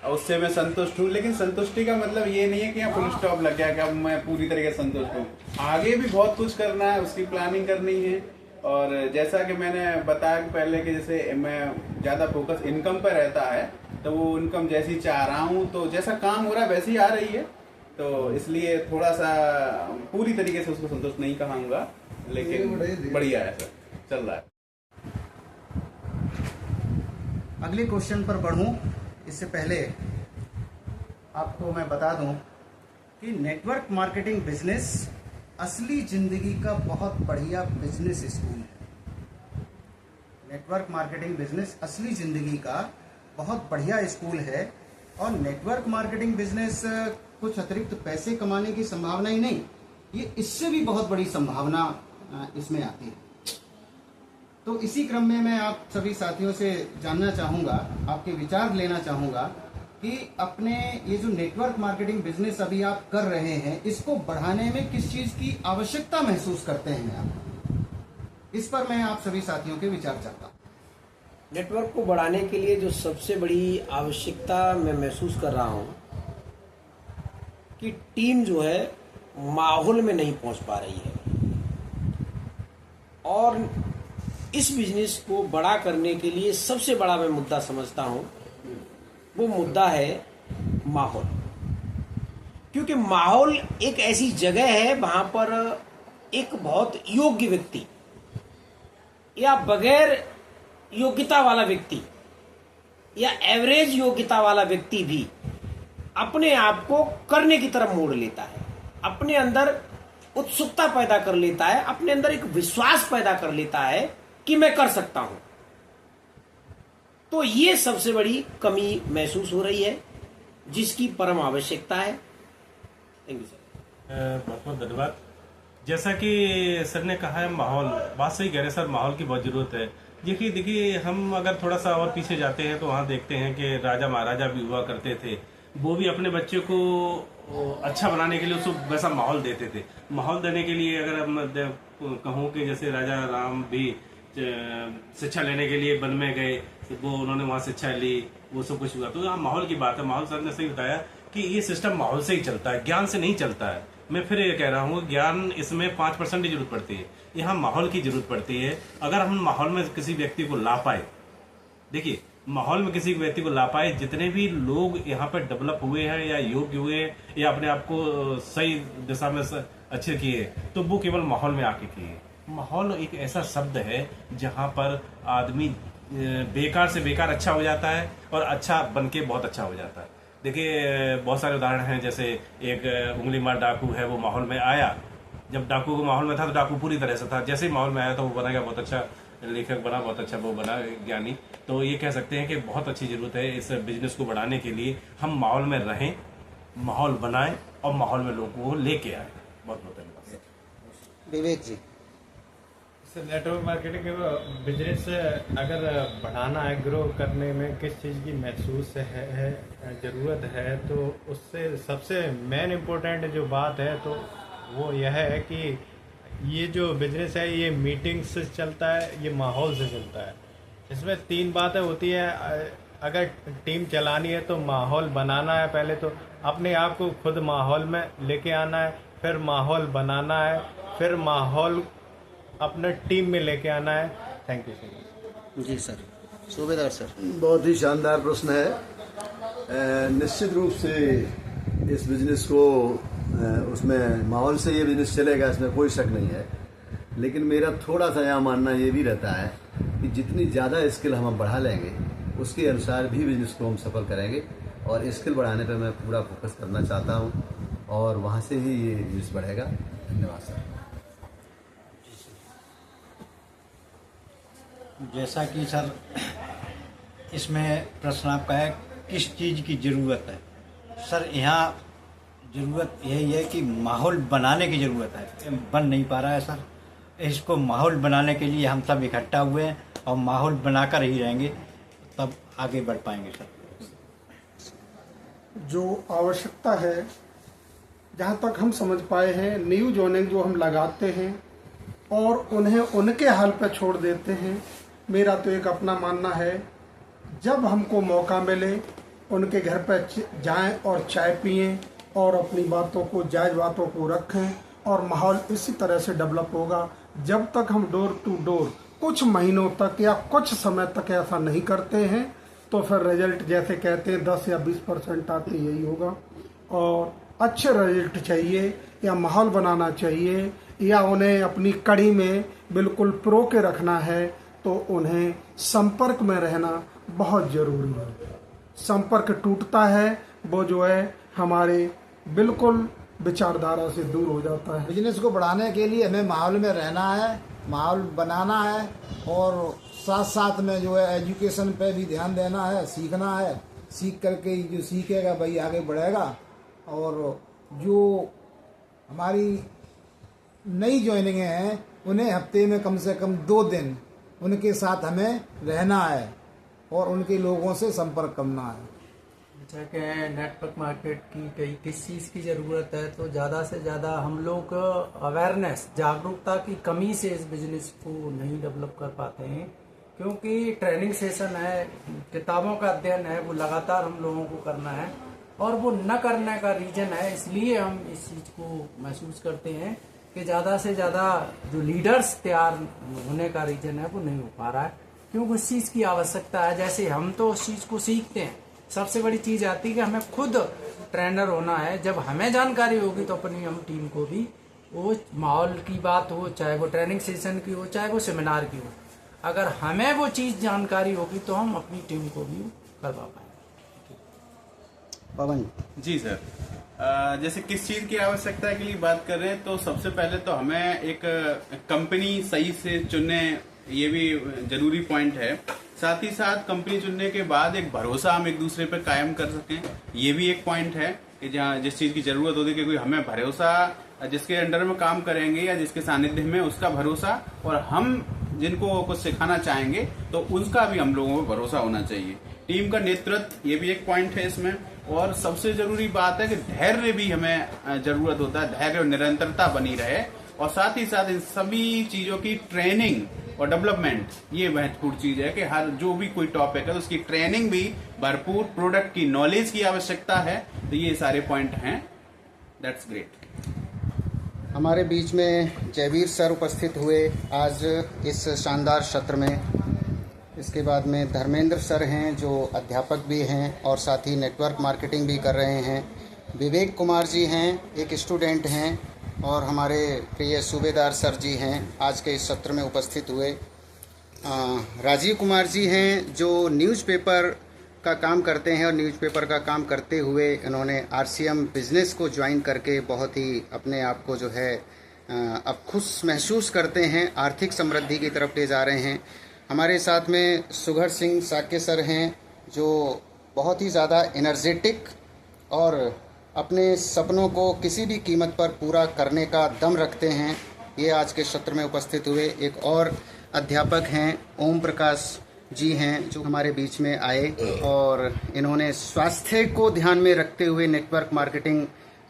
Speaker 9: उससे मैं संतुष्ट हूँ, लेकिन संतुष्टि का मतलब ये नहीं है कि यहाँ फुल स्टॉप लग गया कि अब मैं पूरी तरीके से संतुष्ट हूँ। आगे भी बहुत कुछ करना है, उसकी प्लानिंग करनी है। और जैसा कि मैंने बताया पहले कि जैसे मैं ज़्यादा फोकस इनकम पर रहता है, तो वो इनकम जैसी चाह रहा हूँ, तो जैसा काम हो रहा है वैसी आ रही है, तो इसलिए थोड़ा सा पूरी तरीके से उसको संतुष्ट नहीं कहूँगा, लेकिन बढ़िया है सर, चल रहा है।
Speaker 1: अगले क्वेश्चन पर बढ़ूं इससे पहले आपको मैं बता दूं कि नेटवर्क मार्केटिंग बिजनेस असली जिंदगी का बहुत बढ़िया बिजनेस स्कूल है। नेटवर्क मार्केटिंग बिजनेस असली जिंदगी का बहुत बढ़िया स्कूल है और नेटवर्क मार्केटिंग बिजनेस कुछ अतिरिक्त पैसे कमाने की संभावना ही नहीं, ये इससे भी बहुत बड़ी संभावना इसमें आती है। तो इसी क्रम में मैं आप सभी साथियों से जानना चाहूँगा, आपके विचार लेना चाहूँगा कि अपने ये जो नेटवर्क मार्केटिंग बिजनेस अभी आप कर रहे हैं, इसको बढ़ाने में किस चीज़ की आवश्यकता महसूस करते हैं आप? इस पर मैं आप सभी साथियों के विचार चाहता हूँ।
Speaker 10: नेटवर्क को बढ़ाने के लिए जो सबसे बड़ी आवश्यकता मैं महसूस कर रहा हूँ कि टीम जो है माहौल में नहीं पहुँच पा रही है, और इस बिजनेस को बड़ा करने के लिए सबसे बड़ा मैं मुद्दा समझता हूं, वो मुद्दा है माहौल। क्योंकि माहौल एक ऐसी जगह है वहां पर एक बहुत योग्य व्यक्ति या बगैर योग्यता वाला व्यक्ति या एवरेज योग्यता वाला व्यक्ति भी अपने आप को करने की तरफ मोड़ लेता है, अपने अंदर उत्सुकता पैदा कर लेता है, अपने अंदर एक विश्वास पैदा कर लेता है कि मैं कर सकता हूं। तो ये सबसे बड़ी कमी महसूस हो रही है, जिसकी परम आवश्यकता है। Thank you sir.
Speaker 11: बहुत बहुत धन्यवाद। जैसा कि सर ने कहा है, माहौल, बात सही कह रहे हैं सर, माहौल की बहुत ज़रूरत है। देखिए हम अगर थोड़ा सा और पीछे जाते हैं तो वहाँ देखते हैं कि राजा महाराजा भी हुआ करते थे, वो भी अपने बच्चे को अच्छा बनाने के लिए उसको वैसा माहौल देते थे। माहौल देने के लिए अगर हम कहूँ कि जैसे राजा राम भी शिक्षा लेने के लिए वन में गए, वो उन्होंने वहाँ शिक्षा ली, वो सब कुछ हुआ। तो यहाँ माहौल की बात है। माहौल सर ने सही बताया कि ये सिस्टम माहौल से ही चलता है, ज्ञान से नहीं चलता है। मैं फिर ये कह रहा हूँ, ज्ञान इसमें 5% की जरूरत पड़ती है, यहाँ माहौल की जरूरत पड़ती है। अगर हम माहौल में किसी व्यक्ति को ला पाए, देखिए माहौल में किसी व्यक्ति को ला पाए, जितने भी लोग यहाँ पर डेवलप हुए हैं या योग्य हुए या अपने आप को सही दिशा में अच्छे किए, तो वो केवल माहौल में आके किए। माहौल एक ऐसा शब्द है जहाँ पर आदमी बेकार से बेकार अच्छा हो जाता है और अच्छा बन के बहुत अच्छा हो जाता है। देखिए बहुत सारे उदाहरण हैं, जैसे एक उंगली मार डाकू है, वो माहौल में आया, जब डाकू को माहौल में था तो डाकू पूरी तरह से था, जैसे ही माहौल में आया तो वो बना गया बहुत अच्छा लेखक बना, बहुत अच्छा वो बना ज्ञानी। तो ये कह सकते हैं कि बहुत अच्छी जरूरत है इस बिजनेस को बढ़ाने के लिए, हम माहौल में रहें, माहौल बनाएं और माहौल में लोगों को लेके आए। बहुत बहुत धन्यवाद।
Speaker 1: विवेक जी।
Speaker 3: नेटवर्क मार्केटिंग के बिजनेस अगर बढ़ाना है, ग्रो करने में किस चीज़ की महसूस है ज़रूरत है, तो उससे सबसे मेन इम्पोर्टेंट जो बात है तो वो यह है कि ये जो बिजनेस है ये मीटिंग से चलता है, ये माहौल से चलता है। इसमें 3 बातें होती है। अगर टीम चलानी है तो माहौल बनाना है, पहले तो अपने आप को खुद माहौल में लेके आना है, फिर माहौल बनाना है, फिर माहौल अपने टीम में लेके आना है। Thank you sir.
Speaker 1: जी सर। सूबेदार सर।
Speaker 4: बहुत ही शानदार प्रश्न है। निश्चित रूप से इस बिजनेस को उसमें माहौल से ये बिजनेस चलेगा, इसमें कोई शक नहीं है। लेकिन मेरा थोड़ा सा यहाँ मानना ये भी रहता है कि जितनी ज़्यादा स्किल हम बढ़ा लेंगे उसके अनुसार भी बिजनेस को हम सफल करेंगे, और स्किल बढ़ाने पर मैं पूरा फोकस करना चाहता हूँ और वहाँ से ही ये बिजनेस बढ़ेगा। धन्यवाद सर।
Speaker 5: जैसा कि सर इसमें प्रश्न आपका है किस चीज़ की ज़रूरत है, सर यहाँ ज़रूरत यही है कि माहौल बनाने की ज़रूरत है, बन नहीं पा रहा है सर। इसको माहौल बनाने के लिए हम सब इकट्ठा हुए हैं और माहौल बनाकर ही रहेंगे, तब आगे बढ़ पाएंगे सर।
Speaker 6: जो आवश्यकता है, जहाँ तक हम समझ पाए हैं, न्यू जोनिंग जो हम लगाते हैं और उन्हें उनके हाल पर छोड़ देते हैं। मेरा तो एक अपना मानना है, जब हमको मौका मिले उनके घर पर जाएं और चाय पिएं और अपनी बातों को, जायज़ बातों को रखें, और माहौल इसी तरह से डेवलप होगा। जब तक हम डोर टू डोर कुछ महीनों तक या कुछ समय तक ऐसा नहीं करते हैं तो फिर रिजल्ट जैसे कहते हैं 10 या 20% आते यही होगा। और अच्छे रिजल्ट चाहिए या माहौल बनाना चाहिए या उन्हें अपनी कड़ी में बिल्कुल प्रो के रखना है तो उन्हें संपर्क में रहना बहुत ज़रूरी है। संपर्क टूटता है वो जो है हमारे बिल्कुल विचारधारा से दूर हो जाता है।
Speaker 7: बिजनेस को बढ़ाने के लिए हमें माहौल में रहना है, माहौल बनाना है, और साथ साथ में जो है एजुकेशन पे भी ध्यान देना है, सीखना है। सीख करके जो सीखेगा भाई आगे बढ़ेगा। और जो हमारी नई ज्वाइनिंग हैं उन्हें हफ्ते में कम से कम 2 दिन उनके साथ हमें रहना है और उनके लोगों से संपर्क करना है।
Speaker 8: जैसा कि नेटवर्क मार्केट की किस चीज़ की ज़रूरत है, तो ज़्यादा से ज़्यादा हम लोग अवेयरनेस, जागरूकता की कमी से इस बिज़नेस को नहीं डेवलप कर पाते हैं। क्योंकि ट्रेनिंग सेशन है, किताबों का अध्ययन है, वो लगातार हम लोगों को करना है और वो न करने का रीज़न है, इसलिए हम इस चीज़ को महसूस करते हैं कि ज़्यादा से ज़्यादा जो लीडर्स तैयार होने का रीज़न है वो नहीं हो पा रहा है। क्योंकि उस चीज़ की आवश्यकता है। जैसे हम तो उस चीज़ को सीखते हैं, सबसे बड़ी चीज़ आती है कि हमें खुद ट्रेनर होना है। जब हमें जानकारी होगी तो अपनी हम टीम को भी, वो माहौल की बात हो, चाहे वो ट्रेनिंग सेशन की हो, चाहे वो सेमिनार की हो, अगर हमें वो चीज़ जानकारी होगी तो हम अपनी टीम को भी करवा पाएंगे।
Speaker 1: पवन
Speaker 9: जी सर, जैसे किस चीज़ की आवश्यकता के लिए बात कर रहे हैं, तो सबसे पहले तो हमें एक कंपनी सही से चुनने, ये भी जरूरी पॉइंट है। साथ ही साथ कंपनी चुनने के बाद एक भरोसा हम एक दूसरे पर कायम कर सकें, ये भी एक पॉइंट है कि जहाँ जिस चीज की जरूरत होती है कि कोई हमें भरोसा, जिसके अंडर में काम करेंगे या जिसके सानिध्य में उसका भरोसा, और हम जिनको कुछ सिखाना चाहेंगे तो उसका भी हम लोगों को भरोसा होना चाहिए। टीम का नेतृत्व, ये भी एक पॉइंट है इसमें। और सबसे जरूरी बात है कि धैर्य भी हमें जरूरत होता है, धैर्य और निरंतरता बनी रहे, और साथ ही साथ इन सभी चीजों की ट्रेनिंग और डेवलपमेंट, ये महत्वपूर्ण चीज है कि हर जो भी कोई टॉपिक है तो उसकी ट्रेनिंग भी भरपूर, प्रोडक्ट की नॉलेज की आवश्यकता है। तो ये सारे पॉइंट हैं। That's great.
Speaker 1: हमारे बीच में जयवीर सर उपस्थित हुए आज इस शानदार सत्र में। इसके बाद में धर्मेंद्र सर हैं जो अध्यापक भी हैं और साथ ही नेटवर्क मार्केटिंग भी कर रहे हैं। विवेक कुमार जी हैं, एक स्टूडेंट हैं, और हमारे प्रिय सूबेदार सर जी हैं आज के इस सत्र में उपस्थित हुए। राजीव कुमार जी हैं जो न्यूज़पेपर का काम करते हैं और न्यूज़पेपर का काम करते हुए इन्होंने आरसीएम बिजनेस को ज्वाइन करके बहुत ही अपने आप को जो है अब खुश महसूस करते हैं, आर्थिक समृद्धि की तरफ ले जा रहे हैं। हमारे साथ में सुघड़ सिंह साके सर हैं जो बहुत ही ज़्यादा एनर्जेटिक और अपने सपनों को किसी भी कीमत पर पूरा करने का दम रखते हैं। ये आज के सत्र में उपस्थित हुए। एक और अध्यापक हैं ओम प्रकाश जी हैं जो हमारे बीच में आए और इन्होंने स्वास्थ्य को ध्यान में रखते हुए नेटवर्क मार्केटिंग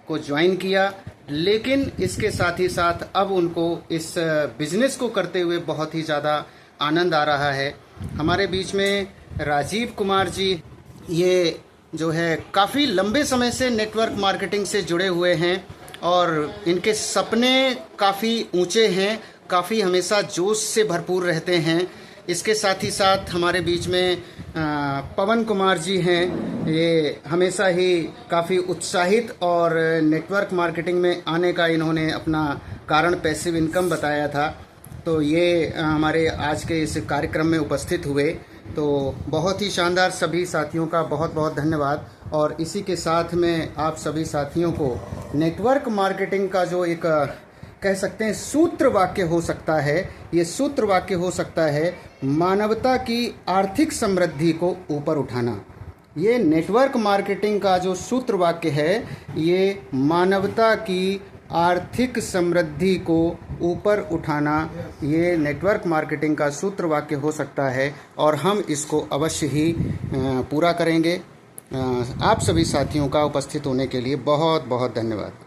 Speaker 1: को ज्वाइन किया, लेकिन इसके साथ ही साथ अब उनको इस बिजनेस को करते हुए बहुत ही ज़्यादा आनंद आ रहा है। हमारे बीच में राजीव कुमार जी, ये जो है काफ़ी लंबे समय से नेटवर्क मार्केटिंग से जुड़े हुए हैं और इनके सपने काफ़ी ऊंचे हैं, काफ़ी हमेशा जोश से भरपूर रहते हैं। इसके साथ ही साथ हमारे बीच में पवन कुमार जी हैं, ये हमेशा ही काफ़ी उत्साहित और नेटवर्क मार्केटिंग में आने का इन्होंने अपना कारण पैसिव इनकम बताया था। तो ये हमारे आज के इस कार्यक्रम में उपस्थित हुए। तो बहुत ही शानदार, सभी साथियों का बहुत बहुत धन्यवाद। और इसी के साथ में आप सभी साथियों को नेटवर्क मार्केटिंग का जो एक कह सकते हैं सूत्र वाक्य हो सकता है, ये सूत्र वाक्य हो सकता है मानवता की आर्थिक समृद्धि को ऊपर उठाना। ये नेटवर्क मार्केटिंग का जो सूत्र वाक्य है ये मानवता की आर्थिक समृद्धि को ऊपर उठाना, ये नेटवर्क मार्केटिंग का सूत्र वाक्य हो सकता है और हम इसको अवश्य ही पूरा करेंगे। आप सभी साथियों का उपस्थित होने के लिए बहुत बहुत धन्यवाद।